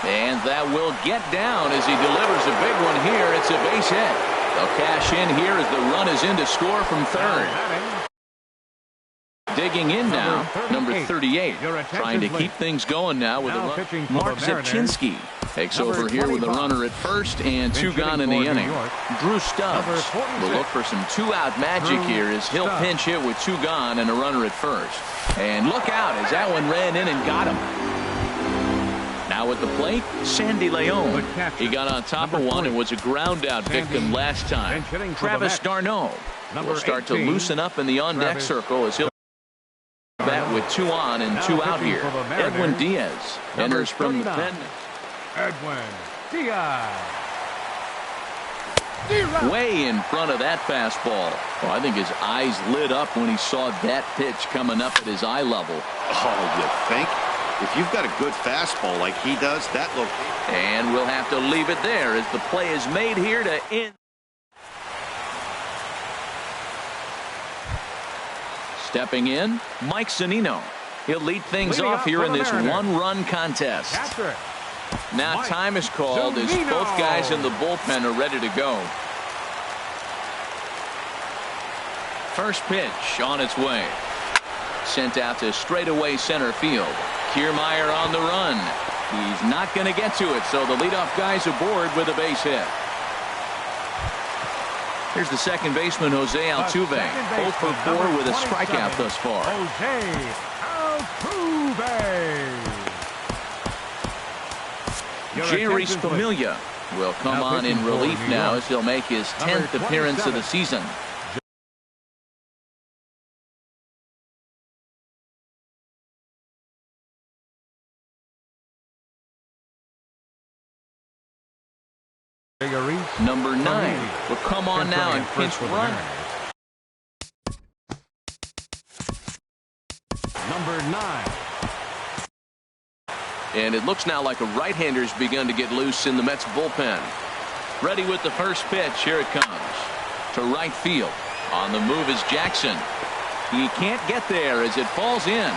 And that will get down as he delivers a big one here. It's a base hit. They'll cash in here as the run is in to score from third. Digging in now, number 38, trying to keep things going now with a run. Mark Zipchinski takes over here with a runner at first and 2 gone in the inning. Drew Stubbs will look for some 2-out magic here as he'll pinch hit with 2 gone and a runner at first. And look out as that one ran in and got him. Now at the plate, Sandy Leon. He got on top of one and was a ground-out victim last time. Travis d'Arnaud will start to loosen up in the on-deck circle as he'll bat with 2 on and 2 out here. Edwin Diaz enters from the pen. Edwin Diaz. Way in front of that fastball. Well, I think his eyes lit up when he saw that pitch coming up at his eye level. Oh, you think? If you've got a good fastball like he does, that look. And we'll have to leave it there as the play is made here to end. Stepping in, Mike Zunino. He'll lead things off here in this 1-run contest. Now time is called as both guys in the bullpen are ready to go. First pitch on its way. Sent out to straightaway center field. Kiermaier on the run. He's not going to get to it, so the leadoff guy's aboard with a base hit. Here's the second baseman, Jose Altuve. 0 for 4 with a strikeout thus far. Jose Altuve. Jerry's Familia will come on in relief now as he'll make his 10th appearance of the season. Number 9 will come on now and pinch run. Number 9. And it looks now like a right-hander's begun to get loose in the Mets bullpen. Ready with the first pitch. Here it comes. To right field. On the move is Jackson. He can't get there as it falls in.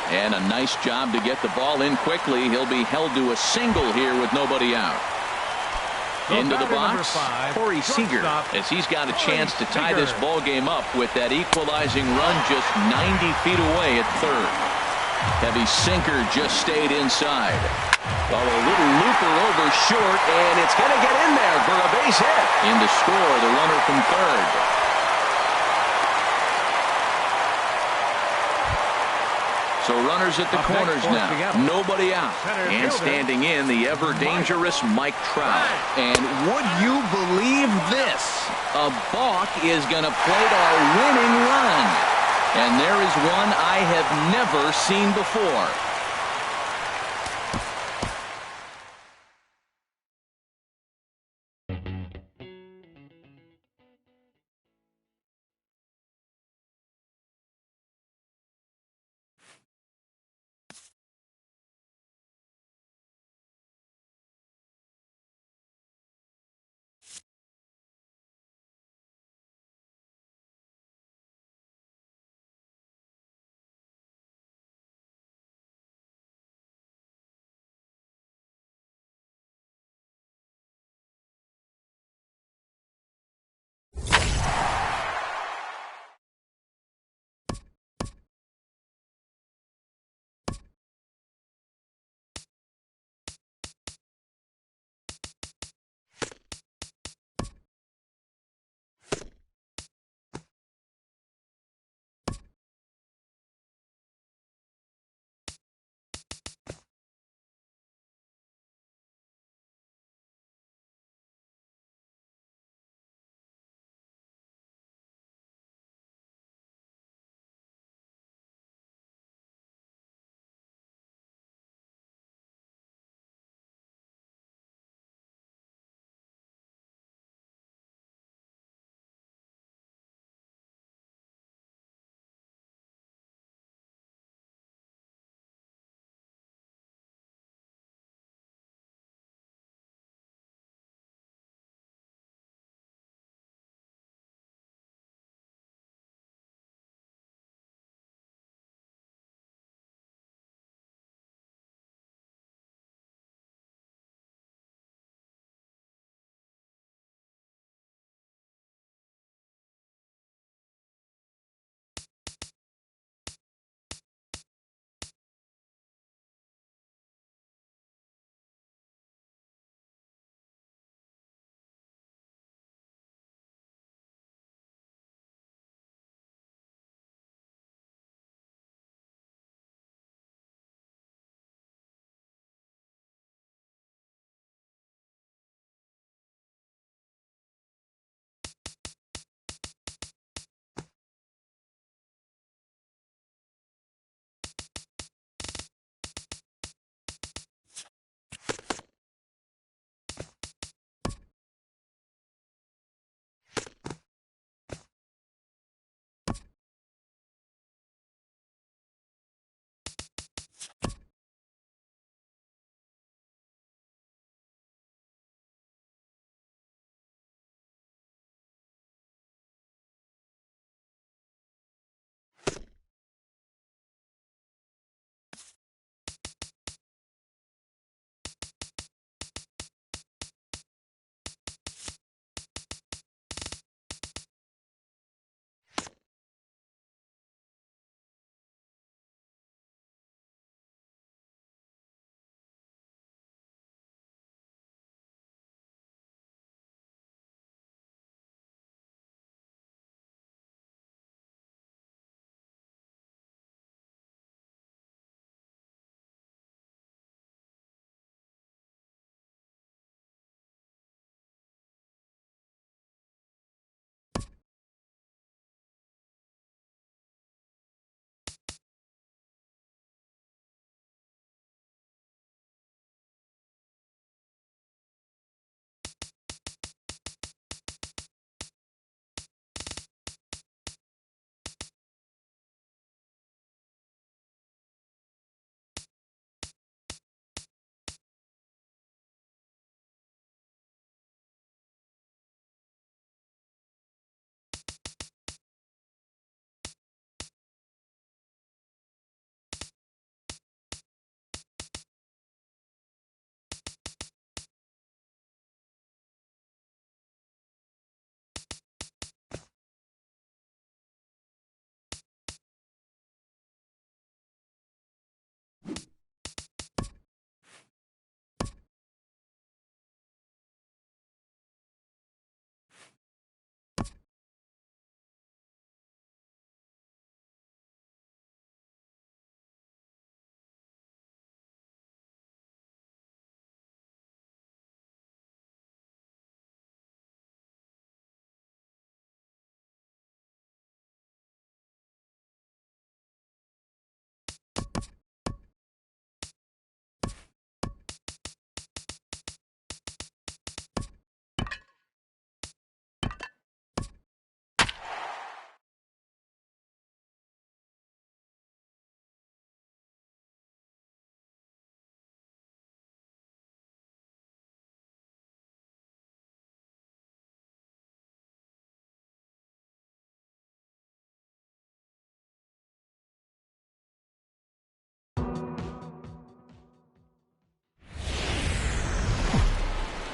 And a nice job to get the ball in quickly. He'll be held to a single here with nobody out. Into the box, Corey Seager, as he's got a chance to tie this ball game up with that equalizing run just 90 feet away at third. Heavy sinker just stayed inside. Well, a little looper over short, and it's going to get in there for a base hit. In to score the runner from third. So runners at the corners now. Nobody out. And standing in, the ever-dangerous Mike Trout. And would you believe this? A balk is going to plate our winning run. And there is one I have never seen before.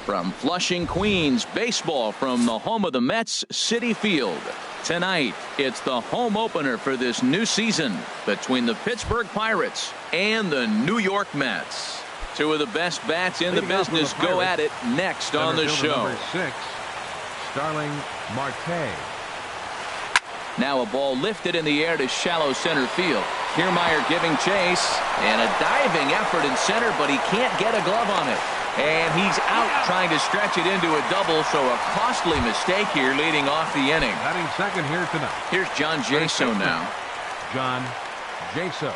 From Flushing, Queens, baseball from the home of the Mets, Citi Field. Tonight, it's the home opener for this new season between the Pittsburgh Pirates and the New York Mets. Two of the best bats in the business go at it next on the show. Number 6, Starling Marte. Now a ball lifted in the air to shallow center field. Kiermaier giving chase, and a diving effort in center, but he can't get a glove on it. And he's out trying to stretch it into a double, so a costly mistake here leading off the inning. Batting second here tonight. Here's John Jaso now. John Jaso.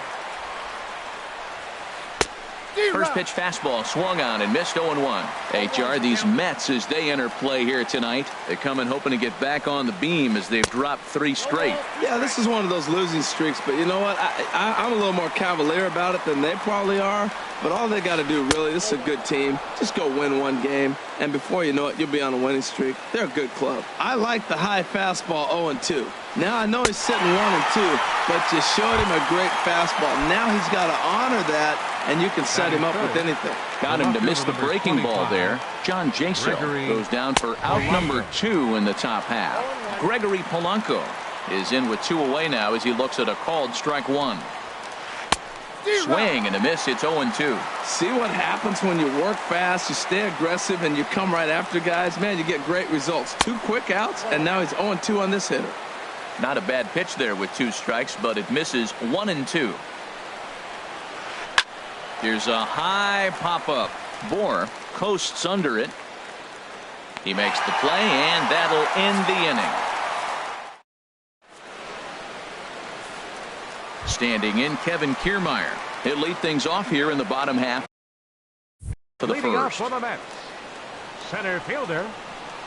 First pitch fastball swung on and missed 0-1. HR, these Mets, as they enter play here tonight, they come in hoping to get back on the beam as they've dropped 3 straight. Yeah, this is one of those losing streaks, but you know what? I'm a little more cavalier about it than they probably are. But all they got to do, really, this is a good team. Just go win one game, and before you know it, you'll be on a winning streak. They're a good club. I like the high fastball 0-2. Now, I know he's sitting 1-2, but you showed him a great fastball. Now he's got to honor that, and you can set him up with anything. Got him to miss the breaking ball there. John Jaso goes down for out number 2 in the top half. Gregory Polanco is in with 2 away now as he looks at a called strike 1. Swing and a miss. It's 0-2. See what happens when you work fast, you stay aggressive, and you come right after guys. Man, you get great results. 2 quick outs, and now he's 0-2 on this hitter. Not a bad pitch there with 2 strikes, but it misses 1-2. Here's a high pop-up. Bohr coasts under it. He makes the play, and that'll end the inning. Standing in, Kevin Kiermaier. He'll lead things off here in the bottom half for the Leading off first. for the Mets, center fielder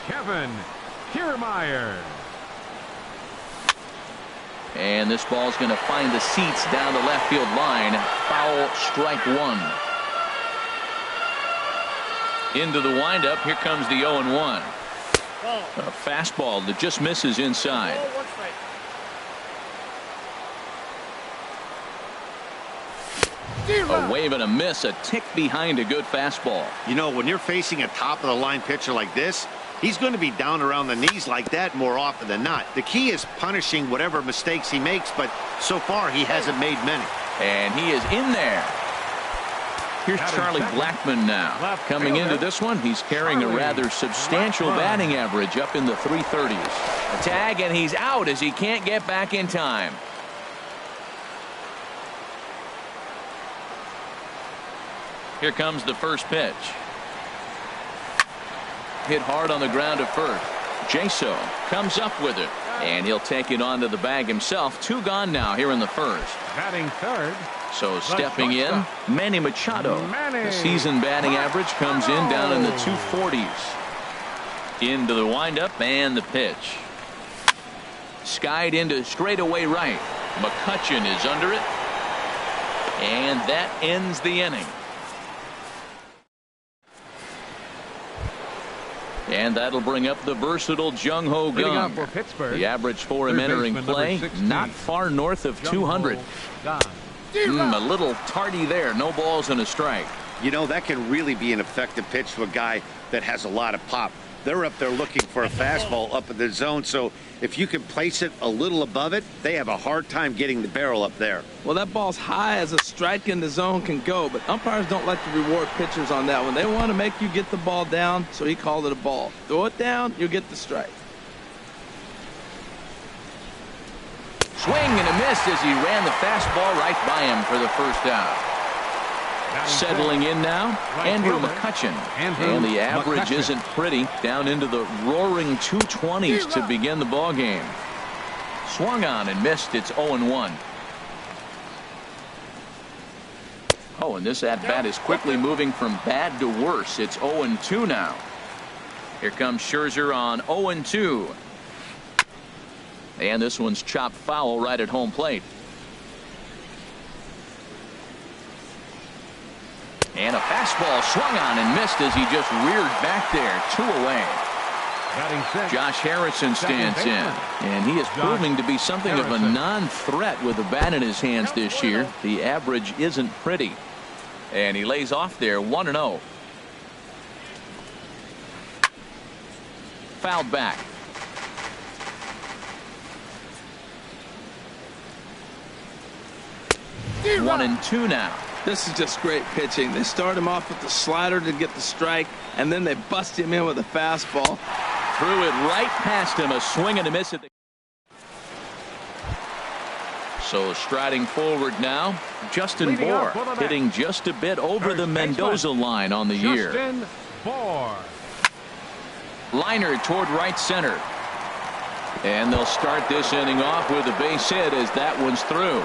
Kevin Kiermaier. And this ball's going to find the seats down the left field line. Foul, strike 1. Into the windup. Here comes the 0-1. A fastball that just misses inside. A wave and a miss, a tick behind a good fastball. You know, when you're facing a top-of-the-line pitcher like this, he's going to be down around the knees like that more often than not. The key is punishing whatever mistakes he makes, but so far he hasn't made many. And he is in there. Here's Charlie Blackmon now. Coming into this one, he's carrying a rather substantial batting average up in the 330s. A tag, and he's out as he can't get back in time. Here comes the first pitch. Hit hard on the ground at first. Jaso comes up with it, and he'll take it onto the bag himself. 2 gone now here in the first. Batting third. So stepping in, Manny Machado. The season batting average comes in down in the 240s. Into the windup and the pitch. Skied into straightaway right. McCutchen is under it, and that ends the inning. And that'll bring up the versatile Jung Ho Kang. The average for him entering play, not far north of 200. A little tardy there. No balls and a strike. You know, that can really be an effective pitch to a guy that has a lot of pop. They're up there looking for a fastball up in the zone, so if you can place it a little above it, they have a hard time getting the barrel up there. Well, that ball's high as a strike in the zone can go, but umpires don't like to reward pitchers on that one. They want to make you get the ball down, so he called it a ball. Throw it down, you'll get the strike. Swing and a miss as he ran the fastball right by him for the first out. Settling in now, Andrew McCutchen. And the average isn't pretty, down into the roaring 220s to begin the ball game. Swung on and missed. It's 0-1. Oh, and this at-bat is quickly moving from bad to worse. It's 0-2 now. Here comes Scherzer on 0-2. And this one's chopped foul right at home plate. And a fastball swung on and missed as he just reared back there. 2 away. Josh Harrison stands in, and he is proving to be something of a non-threat with the bat in his hands this year. The average isn't pretty, and he lays off there 1-0. fouled back. One and two now. This is just great pitching. They start him off with the slider to get the strike, and then they bust him in with a fastball. Threw it right past him. A swing and a miss at the. So striding forward now, Justin Bohr hitting just a bit over the Mendoza line on the year. Justin Bohr. Liner toward right center. And they'll start this inning off with a base hit as that one's through.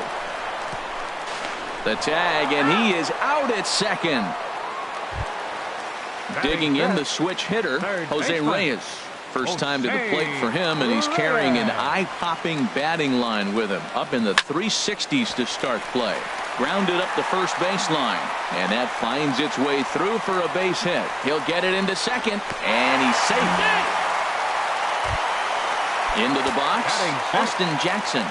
The tag, and he is out at second. Digging in the switch hitter, Jose Reyes. First time to the plate for him, and he's carrying an eye-popping batting line with him. Up in the 360s to start play. Grounded up the first baseline, and that finds its way through for a base hit. He'll get it into second, and he's safe. Into the box, Austin Jackson.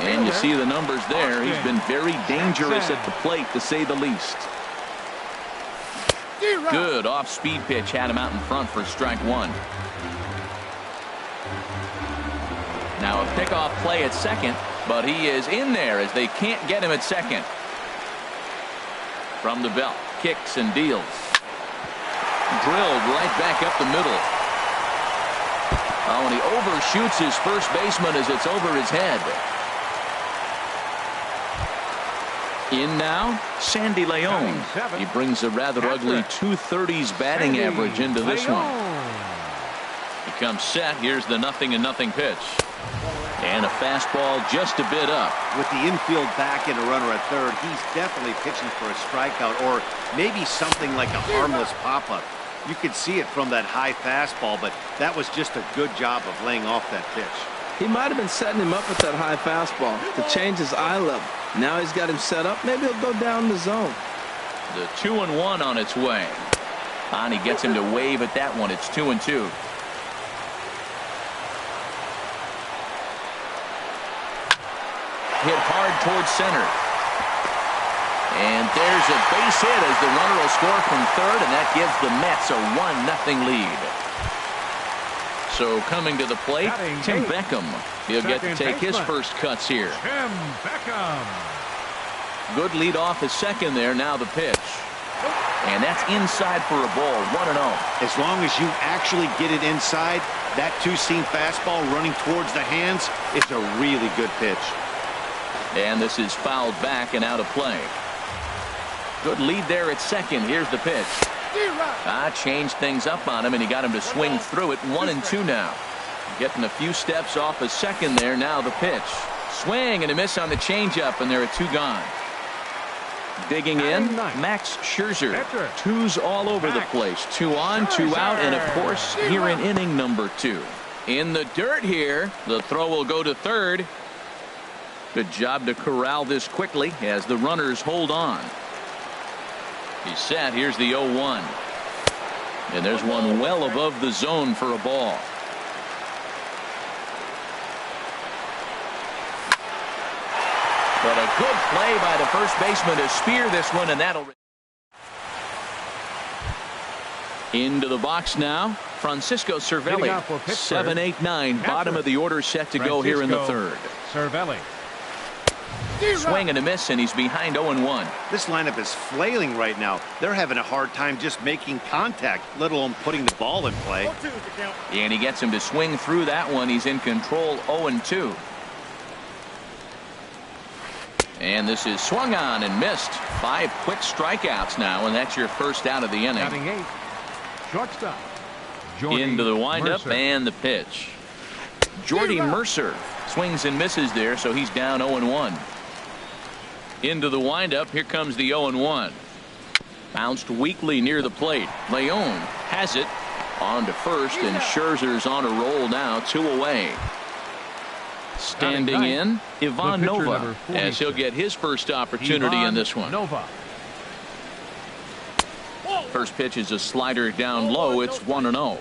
And you see the numbers there. He's been very dangerous at the plate, to say the least. Good off-speed pitch had him out in front for strike one. Now a pickoff play at second, but he is in there as they can't get him at second. From the belt, kicks and deals. Drilled right back up the middle. Oh, and he overshoots his first baseman as it's over his head. In now, Sandy Leon. He brings a rather ugly 230s batting average into this one. He comes set. Here's the 0-0 pitch. And a fastball just a bit up. With the infield back and a runner at third, he's definitely pitching for a strikeout or maybe something like a harmless pop-up. You could see it from that high fastball, but that was just a good job of laying off that pitch. He might have been setting him up with that high fastball to change his eye level. Now he's got him set up. Maybe he'll go down the zone. The 2-1 on its way. And he gets him to wave at that one. It's 2-2. Hit hard towards center. And there's a base hit as the runner will score from third, and that gives the Mets a 1-0 lead. So coming to the plate, Tim Beckham. He'll get to take his first cuts here. Tim Beckham. Good lead off his second there. Now the pitch. And that's inside for a ball. 1-0. As long as you actually get it inside, that two-seam fastball running towards the hands is a really good pitch. And this is fouled back and out of play. Good lead there at second. Here's the pitch. Changed things up on him, and he got him to swing through it. 1-2 now. Getting a few steps off his second there. Now the pitch. Swing and a miss on the changeup, and there are two gone. Digging in, Max Scherzer. Twos all over the place. 2 on, 2 out, and of course here in inning number 2. In the dirt here. The throw will go to third. Good job to corral this quickly as the runners hold on. He's set. Here's the 0-1. And there's one well above the zone for a ball. But a good play by the first baseman to spear this one, and that'll. Into the box now, Francisco Cervelli. 7-8-9, bottom of the order set to go here in the third. Cervelli. Swing and a miss, and he's behind 0-1. This lineup is flailing right now. They're having a hard time just making contact, let alone putting the ball in play. And he gets him to swing through that one. He's in control. 0-2. And this is swung on and missed. 5 quick strikeouts now, and that's your first out of the inning. Batting 8. Shortstop. Into the windup and the pitch. Jordy Mercer swings and misses there, so he's down 0-1. Into the windup. Here comes the 0-1. Bounced weakly near the plate. Leon has it on to first, and Scherzer's on a roll now. 2 away. Standing in, Ivan Nova, as he'll get his first opportunity in this one. First pitch is a slider down low. It's 1-0.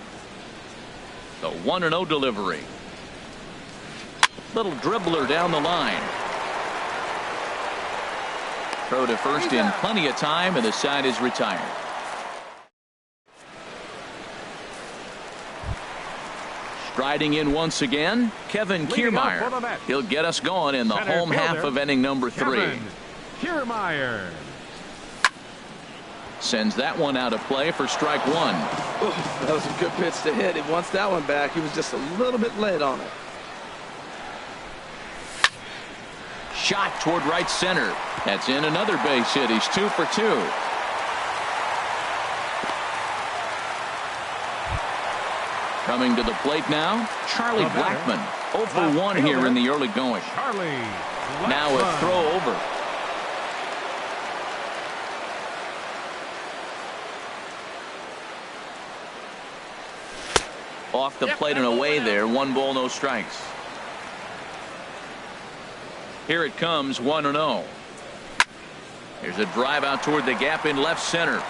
The 1-0 delivery. Little dribbler down the line. Throw to first in plenty of time, and the side is retired. Striding in once again, Kevin Kiermaier. He'll get us going in the home half of inning number 3. Kiermaier sends that one out of play for strike 1. That was a good pitch to hit. He wants that one back. He was just a little bit late on it. Shot toward right center. That's in another base hit. He's 2 for 2. Coming to the plate now, Charlie Blackmon. 0 for 1 here in the early going. Now a throw over. Off the plate and away there. 1 ball, no strikes. Here it comes, 1-0. Here's a drive out toward the gap in left center.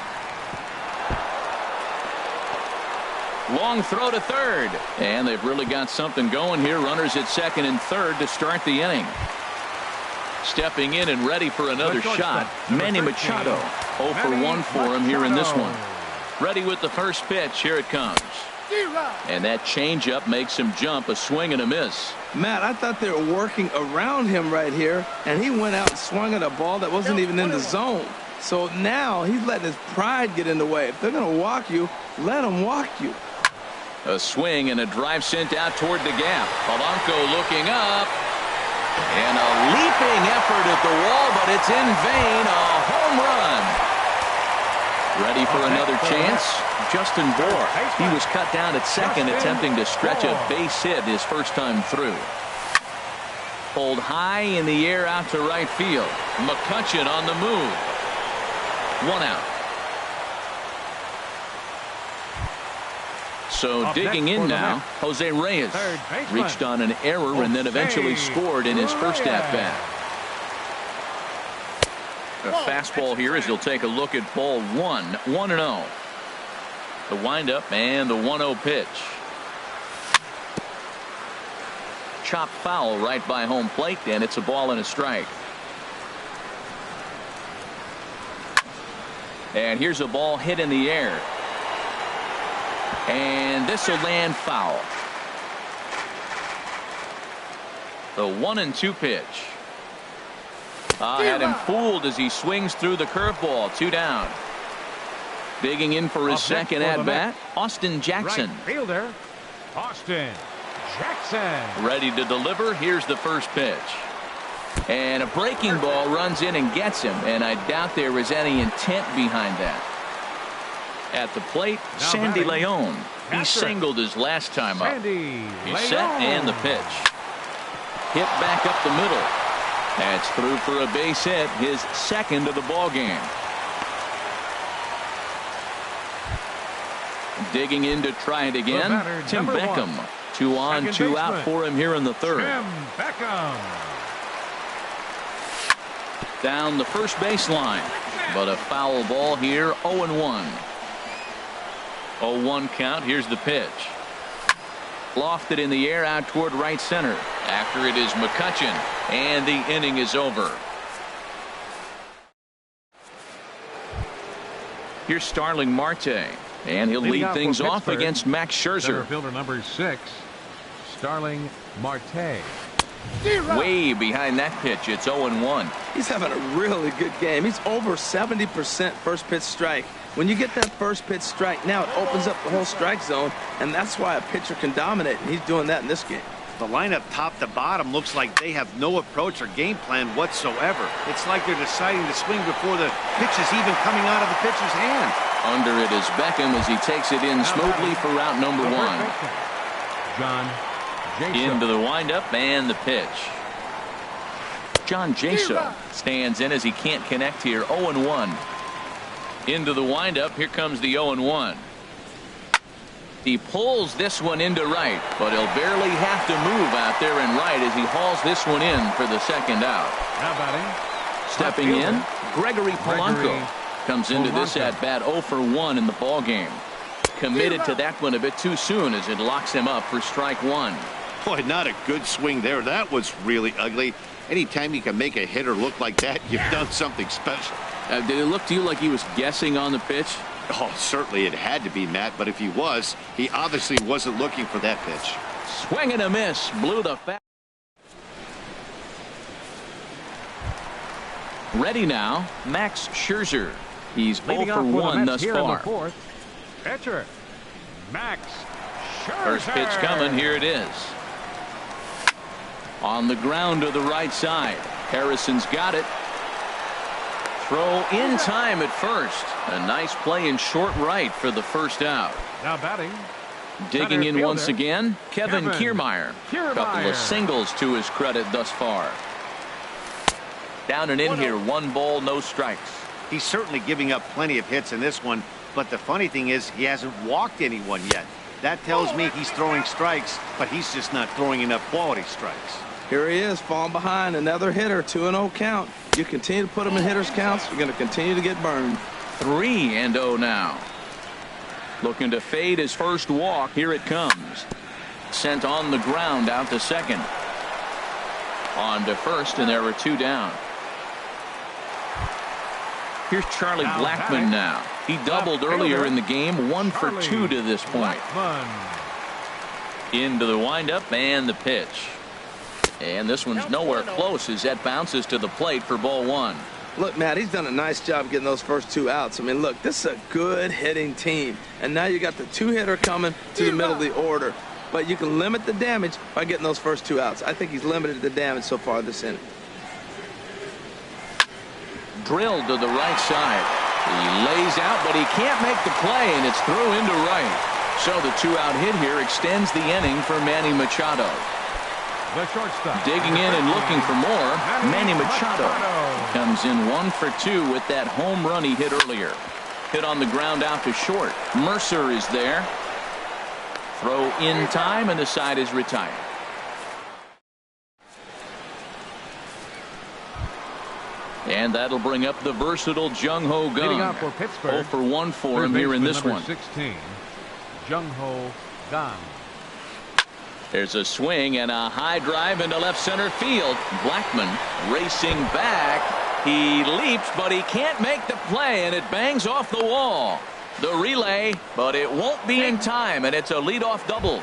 Long throw to third. And they've really got something going here. Runners at second and third to start the inning. Stepping in and ready for another shot, Manny Machado. 0 for 1 for him here in this one. Ready with the first pitch. Here it comes. And that changeup makes him jump. A swing and a miss. Matt, I thought they were working around him right here, and he went out and swung at a ball that wasn't even in the zone. So now he's letting his pride get in the way. If they're going to walk you, let them walk you. A swing and a drive sent out toward the gap. Polanco looking up. And a leaping effort at the wall, but it's in vain. A home run. Ready for another chance? Justin Bohr. He was cut down at second, attempting to stretch a base hit his first time through. Pulled high in the air out to right field. McCutchen on the move. 1 out. So digging in now, Jose Reyes reached on an error and then eventually scored in his first at-bat. A fastball here as he'll take a look at ball 1. 1-0. The windup and the 1-0 pitch. Chopped foul right by home plate, and it's a ball and a strike. And here's a ball hit in the air. And this will land foul. The 1-2 pitch. Had him fooled as he swings through the curveball. 2 down. Digging in for his second at bat, Austin Jackson. Right fielder, Austin Jackson. Ready to deliver. Here's the first pitch. And a breaking ball runs in and gets him. And I doubt there was any intent behind that. At the plate, Sandy Leon. He singled his last time up. He's set and the pitch. Hit back up the middle. That's through for a base hit, his second of the ball game. Digging in to try it again, Tim Beckham. 2 on, 2 out for him here in the third. Tim Beckham. Down the first baseline, but a foul ball here. 0-1. 0-1 count. Here's the pitch. Lofted in the air out toward right center. After it is McCutchen, and the inning is over. Here's Starling Marte, and he'll lead things off against Max Scherzer. Center fielder number 6, Starling Marte. Way behind that pitch. It's 0-1. He's having a really good game. He's over 70% first pitch strike. When you get that first pitch strike, now it opens up the whole strike zone, and that's why a pitcher can dominate, and he's doing that in this game. The lineup top to bottom looks like they have no approach or game plan whatsoever. It's like they're deciding to swing before the pitch is even coming out of the pitcher's hand. Under it is Beckham as he takes it in smoothly for route number 1. John Jaso. Into the windup and the pitch. John Jaso stands in as he can't connect here. 0-1. Into the windup. Here comes the 0-1. He pulls this one into right, but he'll barely have to move out there in right as he hauls this one in for the second out. Now batting. Stepping in, Gregory Polanco comes into this at bat 0 for 1 in the ball game. Committed to that one a bit too soon as it locks him up for strike 1. Boy, not a good swing there. That was really ugly. Anytime you can make a hitter look like that, you've done something special. Did it look to you like he was guessing on the pitch? Oh, certainly it had to be, Matt, but if he was, he obviously wasn't looking for that pitch. Swing and a miss. Blew the fat. Ready now, Max Scherzer. He's 0 for 1 thus far. Pitcher, Max Scherzer. First pitch coming. Here it is. On the ground to the right side. Harrison's got it. Throw in time at first. A nice play in short right for the first out. Now batting. Digging in once again, Kevin Kiermaier. Couple of singles to his credit thus far. Down and in here, 1 ball, no strikes. He's certainly giving up plenty of hits in this one, but the funny thing is he hasn't walked anyone yet. That tells me he's throwing strikes, but he's just not throwing enough quality strikes. Here he is, falling behind, another hitter, 2-0 count. You continue to put him in hitters counts, you're going to continue to get burned. 3-0 now. Looking to fade his first walk. Here it comes. Sent on the ground out to second. On to first, and there were 2 down. Here's Charlie Blackmon now. He doubled earlier in the game, 1 for 2 to this point. Into the windup and the pitch. And this one's nowhere close as that bounces to the plate for ball 1. Look, Matt, he's done a nice job getting those first 2 outs. I mean, look, this is a good hitting team. And now you got the 2-hitter coming to the middle of the order. But you can limit the damage by getting those first 2 outs. I think he's limited the damage so far this inning. Drilled to the right side. He lays out, but he can't make the play, and it's through into right. So the 2-out hit here extends the inning for Manny Machado. The shortstop. Digging in and looking for more, Manny Machado comes in 1 for 2 with that home run he hit earlier. Hit on the ground out to short. Mercer is there. Throw in time, and the side is retired. And that'll bring up the versatile Jung Ho Gung. 0 for 1 for him here in this one. 16, Jung Ho Gung. There's a swing and a high drive into left center field. Blackmon racing back. He leaps, but he can't make the play, and it bangs off the wall. The relay, but it won't be in time, and it's a leadoff double.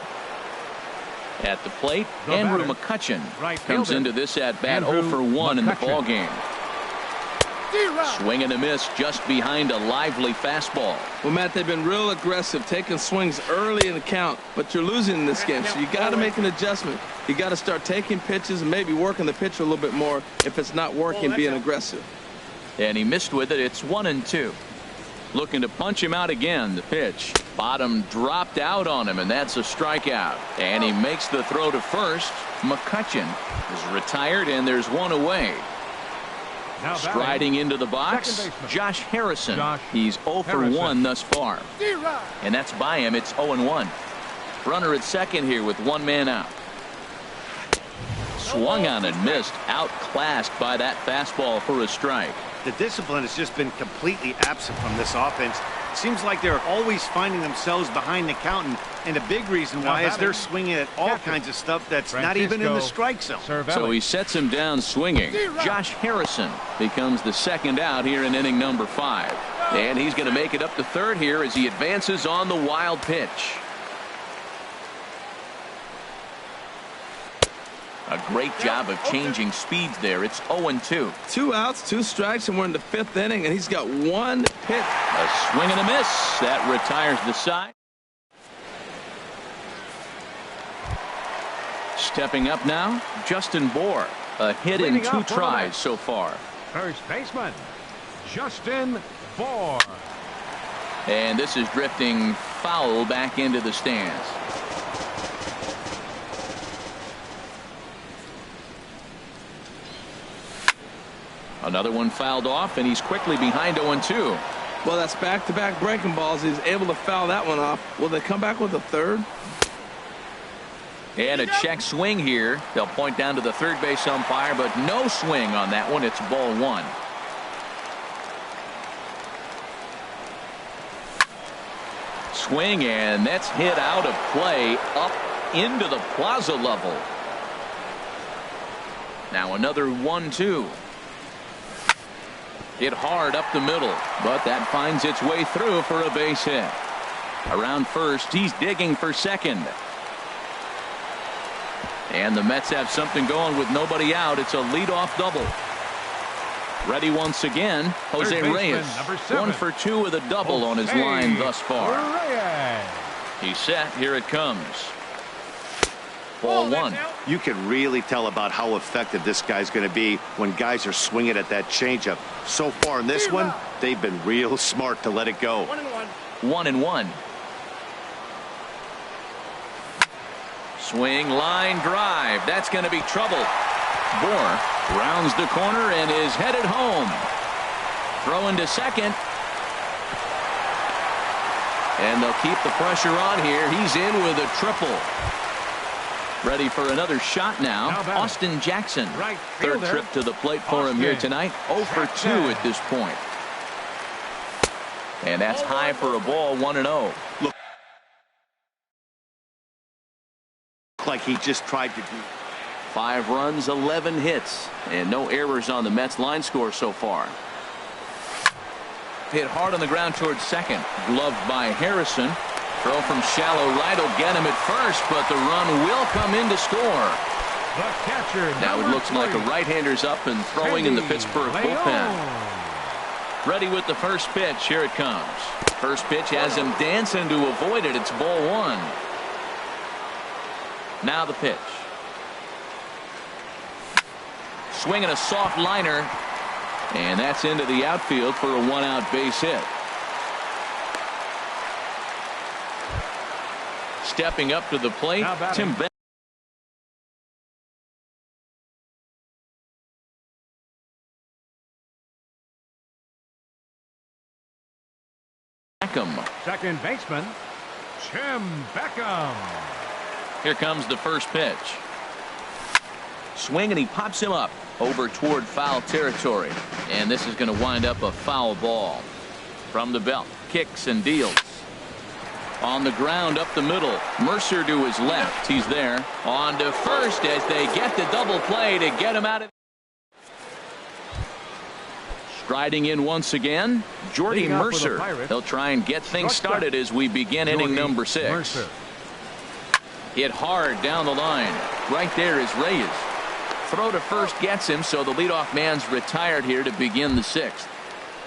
At the plate, Andrew McCutchen comes into this at bat 0 for 1 in the ball game. Swing and a miss just behind a lively fastball. Well, Matt, they've been real aggressive, taking swings early in the count, but you're losing in this game, so you got to make an adjustment. You got to start taking pitches and maybe working the pitcher a little bit more if it's not working, being aggressive. And he missed with it. It's 1-2. Looking to punch him out again. The pitch. Bottom dropped out on him, and that's a strikeout. And he makes the throw to first. McCutchen is retired, and there's 1 away. Striding into the box, Josh Harrison. He's 0 for 1 thus far. And that's by him. It's 0-1. Runner at second here with 1 man out. Swung on and missed. Outclassed by that fastball for a strike. The discipline has just been completely absent from this offense. Seems like they're always finding themselves behind the count, and a big reason why is they're swinging at all kinds of stuff that's not even in the strike zone. So he sets him down swinging. Josh Harrison becomes the second out here in inning number 5. And he's going to make it up to third here as he advances on the wild pitch. A great job of changing speeds there. It's 0-2. 2 outs, 2 strikes, and we're in the 5th inning, and he's got 1 pitch. A swing and a miss. That retires the side. Stepping up now, Justin Bour. A hit in 2 tries so far. First baseman, Justin Bour. And this is drifting foul back into the stands. Another one fouled off, and he's quickly behind 0-2. Well, that's back-to-back breaking balls. He's able to foul that one off. Will they come back with a third? And a check swing here. They'll point down to the third base umpire, but no swing on that one. It's ball 1. Swing, and that's hit out of play up into the plaza level. Now another 1-2. Hit hard up the middle, but that finds its way through for a base hit. Around first, he's digging for second. And the Mets have something going with nobody out. It's a leadoff double. Ready once again, Jose Reyes. 1 for 2 with a double on his line thus far. He's set. Here it comes. Ball 1. You can really tell about how effective this guy's going to be when guys are swinging at that changeup. So far in this one, they've been real smart to let it go. 1-1. Swing, line drive. That's going to be trouble. Bohr rounds the corner and is headed home. Throw into second. And they'll keep the pressure on here. He's in with a triple. Ready for another shot now. Austin Jackson. Third trip to the plate for him here tonight. 0 for 2 at this point. And that's high for a ball. 1-0. Look like he just tried to do. 5 runs, 11 hits, and no errors on the Mets line score so far. Hit hard on the ground towards second. Gloved by Harrison. Throw from shallow right will get him at first, but the run will come in to score. The catcher, now it looks like a right-hander's up and throwing in the Pittsburgh bullpen. Ready with the first pitch. Here it comes. First pitch has him dancing to avoid it. It's ball 1. Now the pitch. Swinging a soft liner, and that's into the outfield for a 1-out base hit. Stepping up to the plate, Tim Beckham. Second baseman, Tim Beckham. Here comes the first pitch. Swing, and he pops him up over toward foul territory. And this is going to wind up a foul ball. From the belt, kicks and deals. On the ground up the middle. Mercer to his left. He's there. On to first as they get the double play to get him out of. Striding in once again, Jordy Mercer. They'll try and get things started as we begin inning number 6. Hit hard down the line. Right there is Reyes. Throw to first gets him, so the leadoff man's retired here to begin the 6th.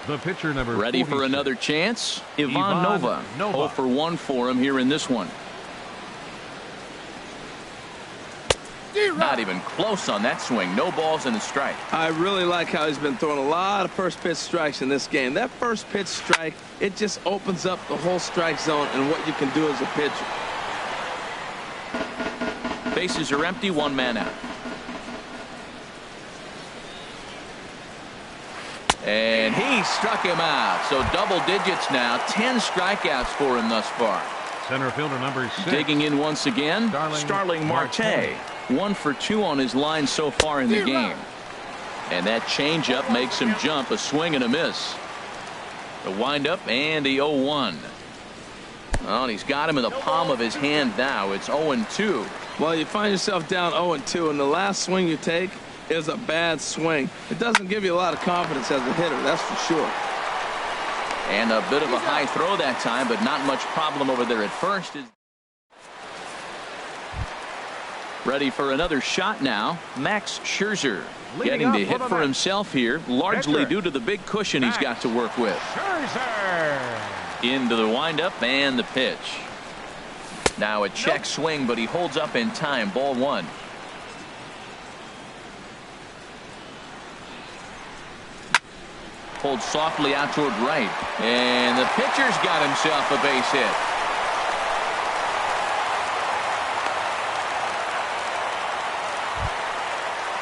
The pitcher number ready 46. For another chance. Ivan Nova. 0 for 1 for him here in this one. Not even close on that swing. No balls and a strike. I really like how he's been throwing a lot of first pitch strikes in this game. That first pitch strike, it just opens up the whole strike zone and what you can do as a pitcher. Bases are empty. 1 man out. And he struck him out. So double digits now. 10 strikeouts for him thus far. Center fielder number 6. Digging in once again, Starling Marte. 1 for 2 on his line so far in the game. And that changeup makes him jump. A swing and a miss. The windup and the 0-1. Well, and he's got him in the palm of his hand now. It's 0-2. Well, you find yourself down 0-2, and the last swing you take is a bad swing. It doesn't give you a lot of confidence as a hitter, that's for sure. And a bit of a high throw that time, but not much problem over there at first. Ready for another shot now. Max Scherzer getting to hit for himself here, largely due to the big cushion he's got to work with. Into the windup and the pitch. Now a check swing, but he holds up in time. Ball 1. Pulled softly out toward right. And the pitcher's got himself a base hit.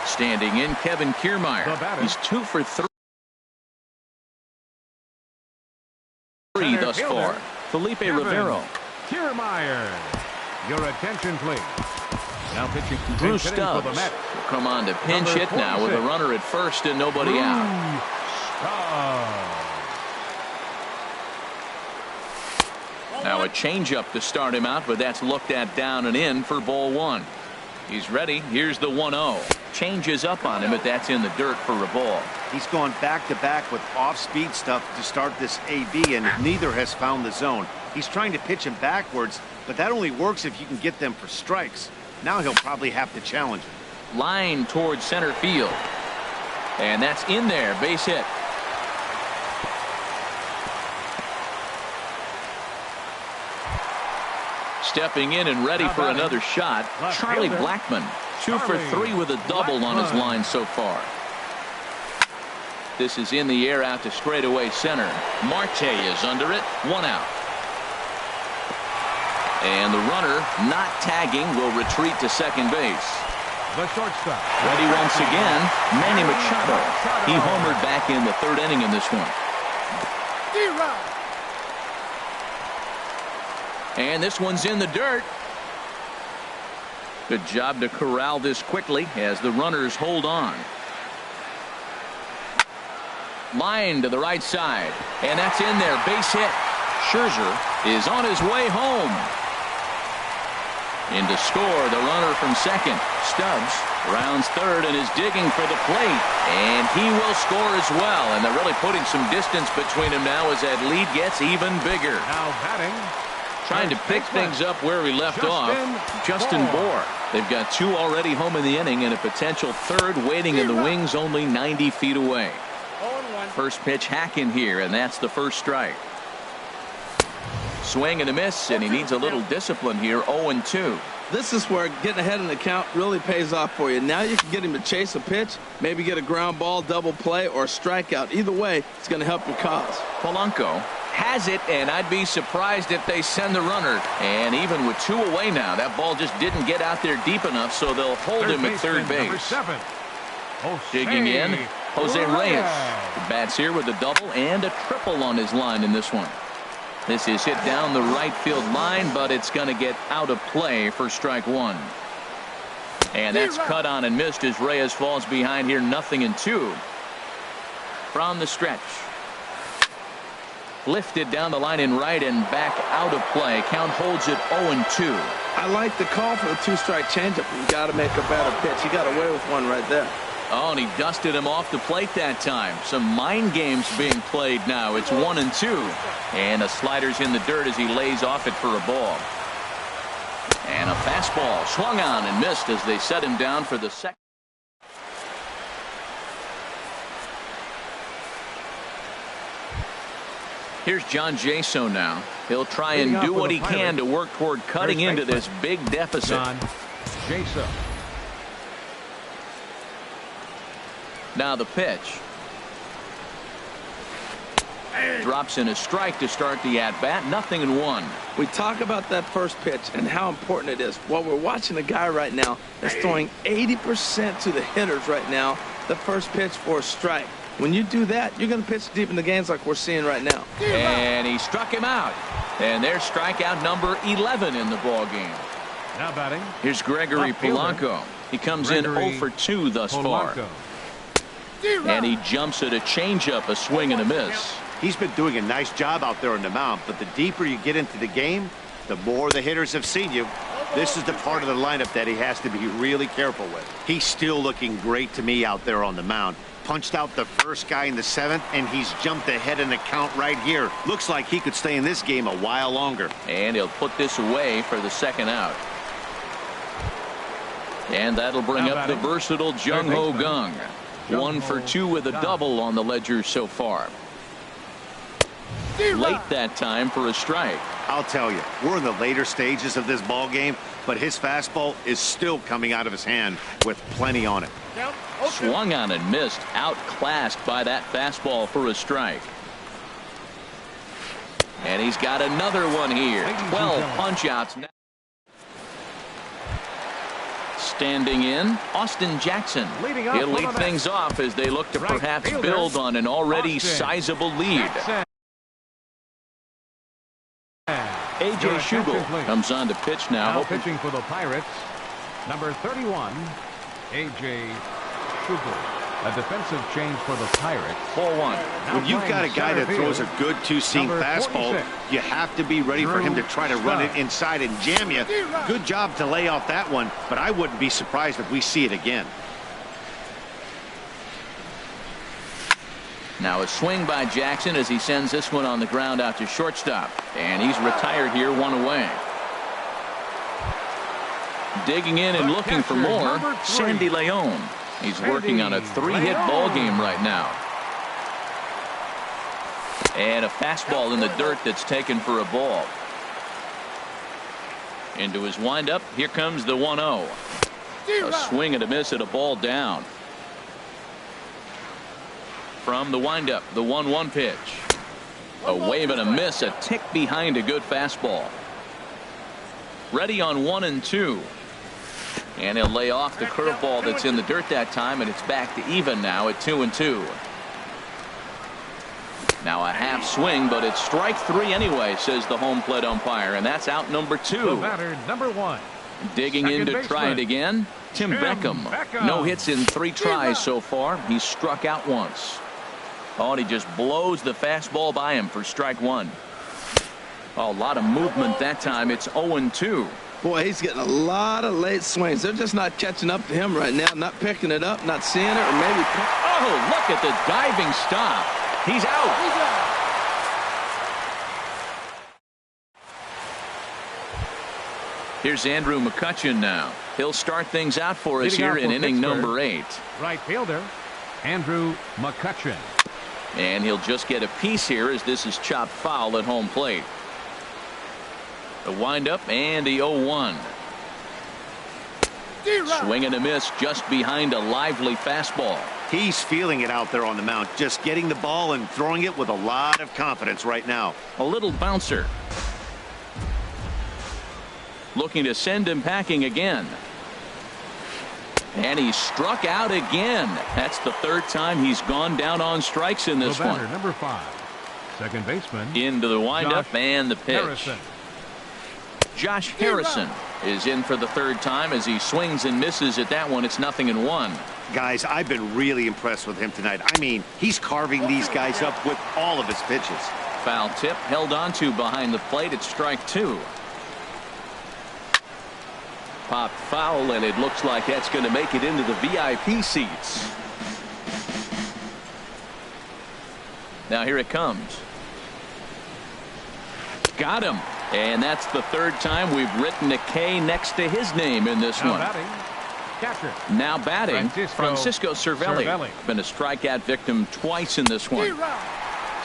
Standing in, Kevin Kiermaier. He's 2 for 3 thus far. Felipe Rivero. Kiermaier. Your attention, please. Now pitching. Drew Stubbs will come on to pinch hit now with a runner at first and nobody out. Now a changeup to start him out, but that's looked at down and in for ball 1. He's ready. Here's the 1-0. Changes up on him, but that's in the dirt for a ball. He's gone back-to-back with off-speed stuff to start this AB, and neither has found the zone. He's trying to pitch him backwards, but that only works if you can get them for strikes. Now he'll probably have to challenge it. Line towards center field. And that's in there. Base hit. Stepping in and ready for another shot, Charlie Blackmon. 2 for 3 with a double on his line so far. This is in the air out to straightaway center. Marte is under it. 1 out. And the runner, not tagging, will retreat to second base. The shortstop. Ready once again, Manny Machado. He homered back in the 3rd inning in this one. And this one's in the dirt. Good job to corral this quickly as the runners hold on. Line to the right side. And that's in there. Base hit. Scherzer is on his way home. In to score, the runner from second. Stubbs rounds third and is digging for the plate. And he will score as well. And they're really putting some distance between them now as that lead gets even bigger. Now batting. Trying to pick things up where we left off. Justin Bour. They've got 2 already home in the inning and a potential 3rd waiting in the wings only 90 feet away. First pitch hack in here, and that's the first strike. Swing and a miss, and he needs a little discipline here. 0-2. This is where getting ahead in the count really pays off for you. Now you can get him to chase a pitch, maybe get a ground ball, double play, or a strikeout. Either way, it's going to help your cause. Polanco has it, and I'd be surprised if they send the runner. And even with 2 away now, that ball just didn't get out there deep enough, so they'll hold him at third base. Digging in, Jose Reyes. The bats here with a double and a triple on his line in this one. This is hit down the right field line, but it's going to get out of play for strike 1. And that's cut on and missed as Reyes falls behind here. 0-2 from the stretch. Lifted down the line in right and back out of play. Count holds it 0-2. I like the call for the 2-strike changeup. You got to make a better pitch. He got away with one right there. Oh, and he dusted him off the plate that time. Some mind games being played now. It's 1-2. And a slider's in the dirt as he lays off it for a ball. And a fastball swung on and missed as they set him down for the second. Here's John Jaso now. He'll try and do what he can to work toward cutting into this big deficit. John Jaso. Now the pitch. Drops in a strike to start the at-bat. 0-1. We talk about that first pitch and how important it is. Well, we're watching a guy right now that's throwing 80% to the hitters right now. The first pitch for a strike. When you do that, you're going to pitch deep in the games like we're seeing right now. And he struck him out. And there's strikeout number 11 in the ball game. Now batting. Here's Gregory Polanco. He comes in 0 for 2 thus far. And he jumps at a changeup, a swing and a miss. He's been doing a nice job out there on the mound, but the deeper you get into the game, the more the hitters have seen you. This is the part of the lineup that he has to be really careful with. He's still looking great to me out there on the mound. Punched out the first guy in the 7th, and he's jumped ahead in the count right here. Looks like he could stay in this game a while longer. And he'll put this away for the second out. And that'll bring up the versatile Jung Ho Kang. 1 for 2 with a double on the ledger so far. Late that time for a strike. I'll tell you, we're in the later stages of this ball game, but his fastball is still coming out of his hand with plenty on it. Swung on and missed. Outclassed by that fastball for a strike. And he's got another one here. 12 punch outs now. Standing in, Austin Jackson. He'll lead things off as they look to perhaps build on an already sizable lead. A.J. Schugel comes on to pitch now. Pitching for the Pirates, number 31, A.J. Schugel. A defensive change for the Pirates. 4-1. When you've got a guy that throws a good two-seam fastball, you have to be ready for him to try to run it inside and jam you. Good job to lay off that one, but I wouldn't be surprised if we see it again. Now a swing by Jackson as he sends this one on the ground out to shortstop. And he's retired here, 1 away. Digging in and looking for more, Sandy Leon. He's working on a 3-hit ball game right now. And a fastball in the dirt that's taken for a ball. Into his windup. Here comes the 1-0. A swing and a miss at a ball down. From the windup, the 1-1 pitch. A wave and a miss, a tick behind a good fastball. Ready on 1-2. And he'll lay off the curveball that's in the dirt that time, and it's back to even now at 2-2. Now a half swing, but it's strike 3 anyway, says the home plate umpire, and that's out number 2. The batter, number 1. Digging in to try it again, Tim Beckham. No hits in 3 tries so far. He's struck out once. Oh, and he just blows the fastball by him for strike 1. Oh, a lot of movement that time. It's 0-2. Boy, he's getting a lot of late swings. They're just not catching up to him right now, not picking it up, not seeing it, or maybe. Oh, look at the diving stop. He's out. Here's Andrew McCutchen now. He'll start things out for us here in inning number 8. Right fielder, Andrew McCutchen. And he'll just get a piece here as this is chopped foul at home plate. The windup and the 0-1. Swing and a miss just behind a lively fastball. He's feeling it out there on the mound, just getting the ball and throwing it with a lot of confidence right now. A little bouncer. Looking to send him packing again. And he struck out again. That's the 3rd time he's gone down on strikes in this one. Number 5, second baseman. Into the windup and the pitch. Harrison. Josh Harrison is in for the 3rd time as he swings and misses at that one. It's 0-1. Guys, I've been really impressed with him tonight. I mean, he's carving these guys up with all of his pitches. Foul tip held on to behind the plate. It's strike 2. Popped foul, and it looks like that's going to make it into the VIP seats. Now here it comes. Got him. And that's the 3rd time we've written a K next to his name in this one. Now batting, Francisco Cervelli. Been a strikeout victim twice in this one.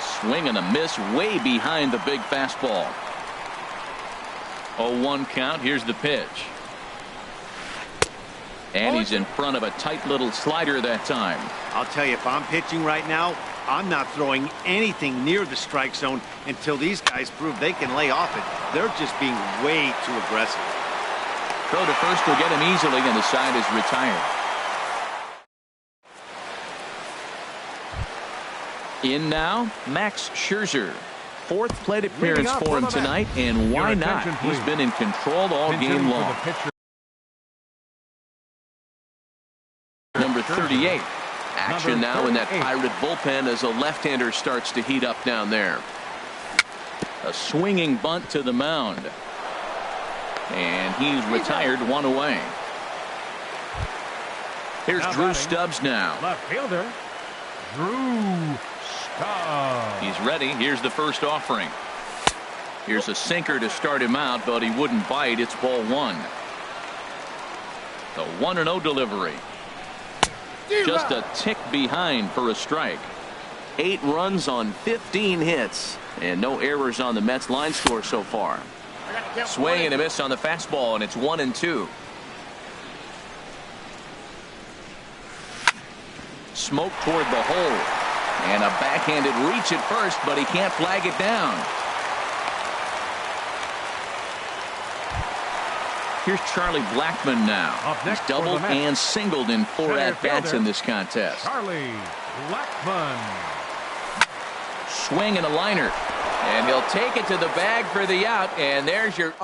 Swing and a miss way behind the big fastball. 0-1 count. Here's the pitch. And he's in front of a tight little slider that time. I'll tell you, if I'm pitching right now, I'm not throwing anything near the strike zone until these guys prove they can lay off it. They're just being way too aggressive. Throw to first will get him easily, and the side is retired. In now, Max Scherzer. 4th plate appearance for him tonight, and why not? He's been in control all game long. Number 38. Action now in that Pirate bullpen as a left-hander starts to heat up down there. A swinging bunt to the mound. And he's retired, 1 away. Here's Drew Stubbs now. Left fielder, Drew Stubbs. He's ready. Here's the first offering. Here's a sinker to start him out, but he wouldn't bite. It's ball 1. The 1-0 delivery. Just a tick behind for a strike. 8 runs on 15 hits. And no errors on the Mets line score so far. Swing and a miss on the fastball, and it's 1-2. Smoke toward the hole. And a backhanded reach at first, but he can't flag it down. Here's Charlie Blackmon now. He's doubled and singled in 4 at-bats in this contest. Charlie Blackmon. Swing and a liner. And he'll take it to the bag for the out. And there's your...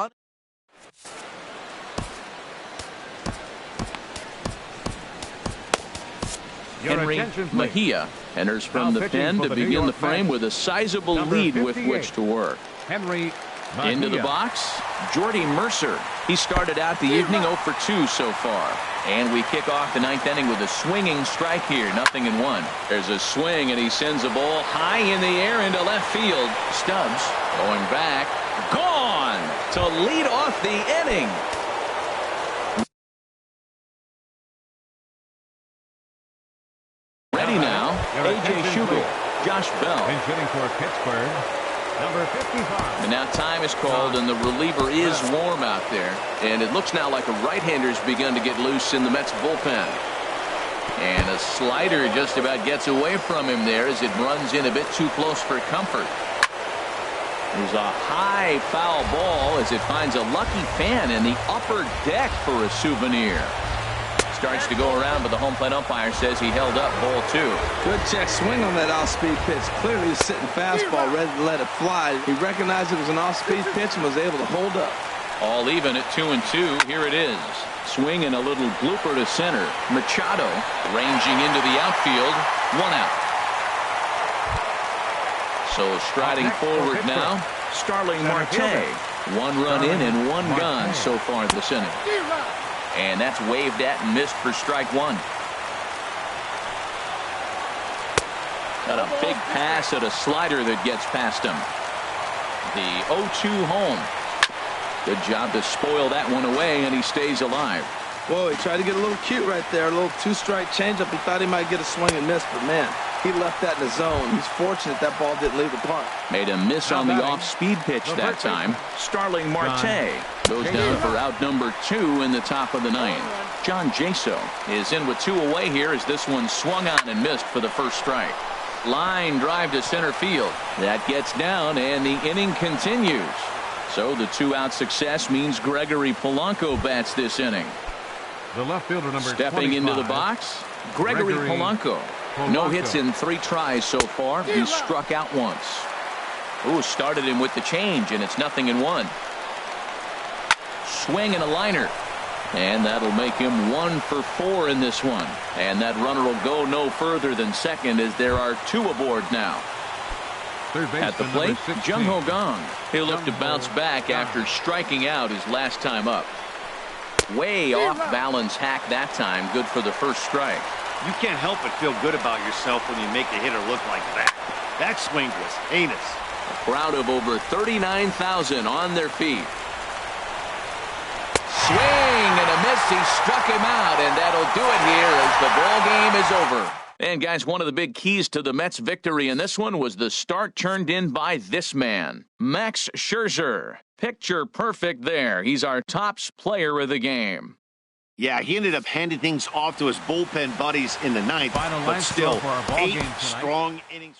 Henry Mejia enters from the pen to begin the frame with a sizable lead with which to work. Henry Mejia. Into the box, Jordy Mercer. He started out the evening 0 for 2 so far. And we kick off the 9th inning with a swinging strike here, 0-1. There's a swing, and he sends a ball high in the air into left field. Stubbs going back, gone to lead off the inning. And now time is called, and the reliever is warm out there. And it looks now like a right-hander's begun to get loose in the Mets bullpen. And a slider just about gets away from him there as it runs in a bit too close for comfort. There's a high foul ball as it finds a lucky fan in the upper deck for a souvenir. Starts to go around, but the home plate umpire says he held up ball 2. Good check swing on that off-speed pitch. Clearly he's sitting fastball, ready to let it fly. He recognized it was an off-speed pitch and was able to hold up. All even at 2-2. Here it is. Swing and a little blooper to center. Machado ranging into the outfield. 1 out. So striding forward now, Starling Marte. 1 run in and 1 gone so far this inning. And that's waved at and missed for strike 1. Got a big pass at a slider that gets past him. The 0-2 home. Good job to spoil that one away, and he stays alive. Whoa, he tried to get a little cute right there. A little 2-strike changeup. He thought he might get a swing and miss, but man, he left that in the zone. He's fortunate that ball didn't leave the park. Made a miss on the off-speed pitch that time. Starling Marte goes down for out number 2 in the top of the 9th. John Jaso is in with 2 away here as this one swung on and missed for the first strike. Line drive to center field. That gets down, and the inning continues. So the 2-out success means Gregory Polanco bats this inning. The left fielder number Stepping 25, into the box, Gregory Polanco. No hits in 3 tries so far. He struck out once. Ooh, started him with the change, and it's 0-1. Swing and a liner. And that'll make him 1 for 4 in this one. And that runner will go no further than second as there are 2 aboard now. At the plate, Jung Ho Gong. He'll look to bounce back after striking out his last time up. Way off balance hack that time. Good for the first strike. You can't help but feel good about yourself when you make a hitter look like that. That swing was heinous. A crowd of over 39,000 on their feet. Swing and a miss. He struck him out, and that'll do it here as the ball game is over. And guys, one of the big keys to the Mets' victory in this one was the start turned in by this man, Max Scherzer. Picture perfect there. He's our tops player of the game. Yeah, he ended up handing things off to his bullpen buddies in the 9th, but still 8 strong innings.